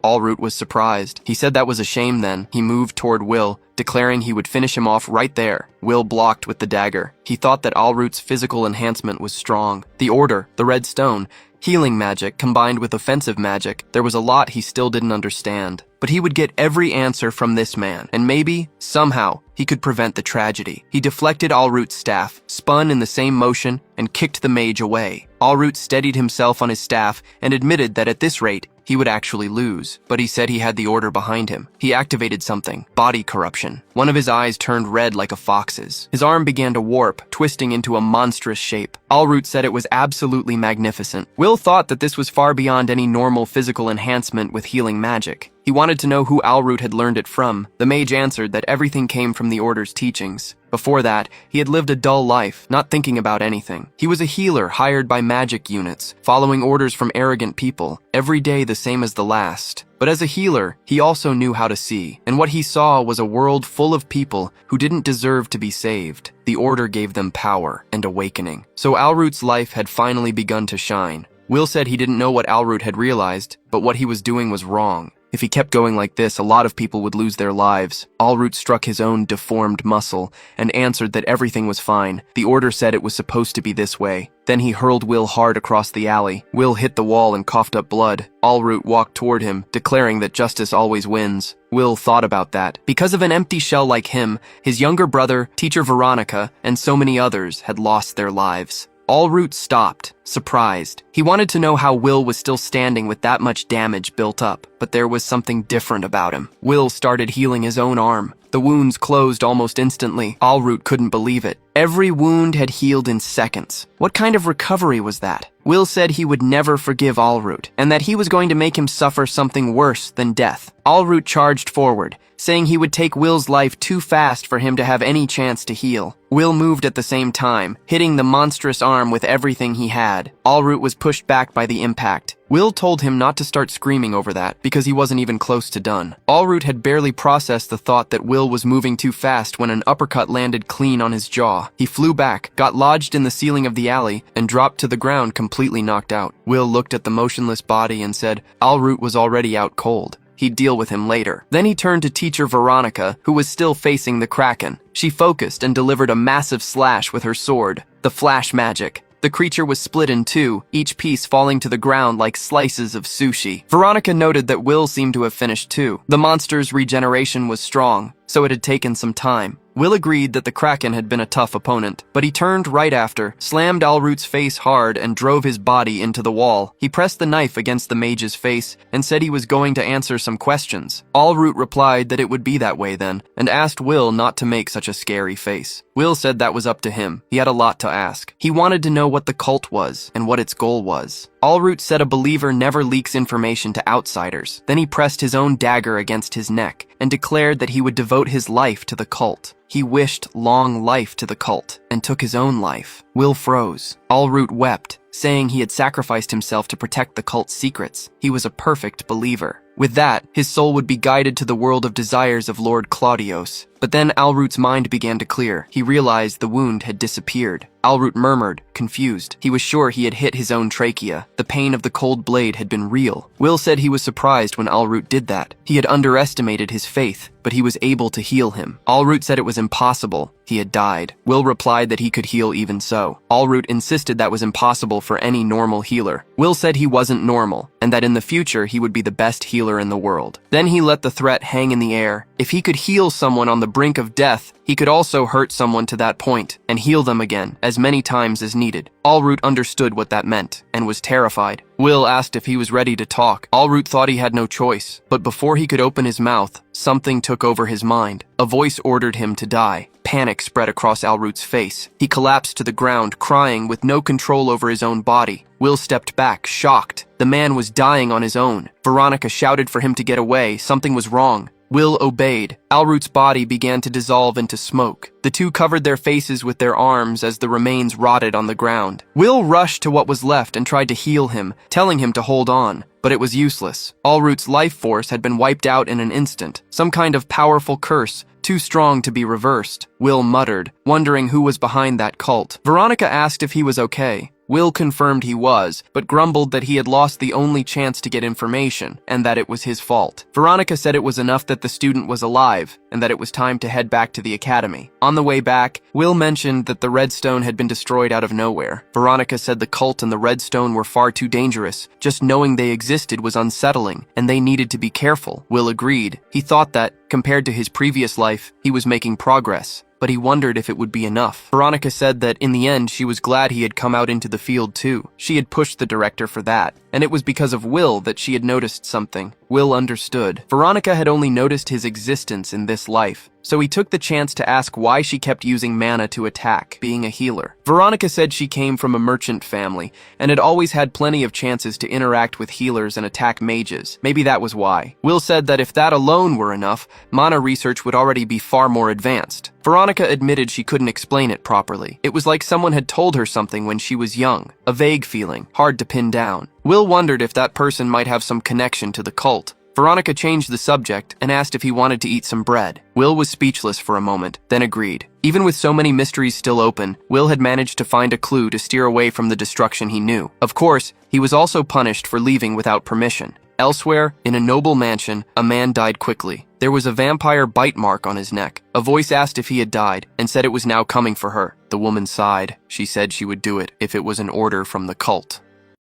Owlroot was surprised. He said that was a shame then. He moved toward Will, declaring he would finish him off right there. Will blocked with the dagger. He thought that Owlroot's physical enhancement was strong. The Order, the red stone, healing magic combined with offensive magic, there was a lot he still didn't understand. But he would get every answer from this man, and maybe, somehow, he could prevent the tragedy. He deflected Owlroot's staff, spun in the same motion, and kicked the mage away. Owlroot steadied himself on his staff and admitted that at this rate, he would actually lose, but he said he had the Order behind him. He activated something, body corruption. One of his eyes turned red like a fox's. His arm began to warp, twisting into a monstrous shape. Owlroot said it was absolutely magnificent. Will thought that this was far beyond any normal physical enhancement with healing magic. He wanted to know who Owlroot had learned it from. The mage answered that everything came from the Order's teachings. Before that, he had lived a dull life, not thinking about anything. He was a healer hired by magic units, following orders from arrogant people, every day the same as the last. But as a healer, he also knew how to see, and what he saw was a world full of people who didn't deserve to be saved. The Order gave them power and awakening. So Owlroot's life had finally begun to shine. Will said he didn't know what Alroot had realized, but what he was doing was wrong. If he kept going like this, a lot of people would lose their lives. Alroot struck his own deformed muscle and answered that everything was fine. The order said it was supposed to be this way. Then he hurled Will hard across the alley. Will hit the wall and coughed up blood. Alroot walked toward him, declaring that justice always wins. Will thought about that. Because of an empty shell like him, his younger brother, teacher Veronica, and so many others had lost their lives. Alroot stopped, surprised. He wanted to know how Will was still standing with that much damage built up, but there was something different about him. Will started healing his own arm. The wounds closed almost instantly. Alroot couldn't believe it. Every wound had healed in seconds. What kind of recovery was that? Will said he would never forgive Alroot, and that he was going to make him suffer something worse than death. Alroot charged forward, saying he would take Will's life too fast for him to have any chance to heal. Will moved at the same time, hitting the monstrous arm with everything he had. Alroot was pushed back by the impact. Will told him not to start screaming over that, because he wasn't even close to done. Alroot had barely processed the thought that Will was moving too fast when an uppercut landed clean on his jaw. He flew back, got lodged in the ceiling of the alley, and dropped to the ground completely knocked out. Will looked at the motionless body and said Alroot was already out cold. He'd deal with him later. Then he turned to teacher Veronica, who was still facing the Kraken. She focused and delivered a massive slash with her sword, the flash magic. The creature was split in two, each piece falling to the ground like slices of sushi. Veronica noted that Will seemed to have finished too. The monster's regeneration was strong, so it had taken some time. Will agreed that the Kraken had been a tough opponent, but he turned right after, slammed Alroot's face hard, and drove his body into the wall. He pressed the knife against the mage's face and said he was going to answer some questions. Alroot replied that it would be that way then, and asked Will not to make such a scary face. Will said that was up to him. He had a lot to ask. He wanted to know what the cult was and what its goal was. Alroot said a believer never leaks information to outsiders. Then he pressed his own dagger against his neck and declared that he would devote his life to the cult. He wished long life to the cult and took his own life. Will froze. Alroot wept, saying he had sacrificed himself to protect the cult's secrets. He was a perfect believer. With that, his soul would be guided to the world of desires of Lord Claudios. But then Alroot's mind began to clear. He realized the wound had disappeared. Alroot murmured, confused. He was sure he had hit his own trachea. The pain of the cold blade had been real. Will said he was surprised when Alroot did that. He had underestimated his faith, but he was able to heal him. Alroot said it was impossible. He had died. Will replied that he could heal even so. Alroot insisted that was impossible for any normal healer. Will said he wasn't normal, and that in the future he would be the best healer in the world. Then he let the threat hang in the air. If he could heal someone on the brink of death, he could also hurt someone to that point and heal them again as many times as needed. Alroot understood what that meant and was terrified. Will asked if he was ready to talk. Alroot thought he had no choice, but before he could open his mouth, something took over his mind. A voice ordered him to die. Panic spread across Alroot's face. He collapsed to the ground, crying with no control over his own body. Will stepped back, shocked. The man was dying on his own. Veronica shouted for him to get away. Something was wrong. Will obeyed. Alroot's body began to dissolve into smoke. The two covered their faces with their arms as the remains rotted on the ground. Will rushed to what was left and tried to heal him, telling him to hold on, but it was useless. Alroot's life force had been wiped out in an instant. Some kind of powerful curse, too strong to be reversed. Will muttered, wondering who was behind that cult. Veronica asked if he was okay. Will confirmed he was, but grumbled that he had lost the only chance to get information, and that it was his fault. Veronica said it was enough that the student was alive, and that it was time to head back to the academy. On the way back, Will mentioned that the redstone had been destroyed out of nowhere. Veronica said the cult and the redstone were far too dangerous. Just knowing they existed was unsettling, and they needed to be careful. Will agreed. He thought that, compared to his previous life, he was making progress, but he wondered if it would be enough. Veronica said that in the end she was glad he had come out into the field too. She had pushed the director for that, and it was because of Will that she had noticed something. Will understood. Veronica had only noticed his existence in this life, so he took the chance to ask why she kept using mana to attack, being a healer. Veronica said she came from a merchant family, and had always had plenty of chances to interact with healers and attack mages. Maybe that was why. Will said that if that alone were enough, mana research would already be far more advanced. Veronica admitted she couldn't explain it properly. It was like someone had told her something when she was young, a vague feeling, hard to pin down. Will wondered if that person might have some connection to the cult. Veronica changed the subject and asked if he wanted to eat some bread. Will was speechless for a moment, then agreed. Even with so many mysteries still open, Will had managed to find a clue to steer away from the destruction he knew. Of course, he was also punished for leaving without permission. Elsewhere, in a noble mansion, a man died quickly. There was a vampire bite mark on his neck. A voice asked if he had died and said it was now coming for her. The woman sighed. She said she would do it if it was an order from the cult.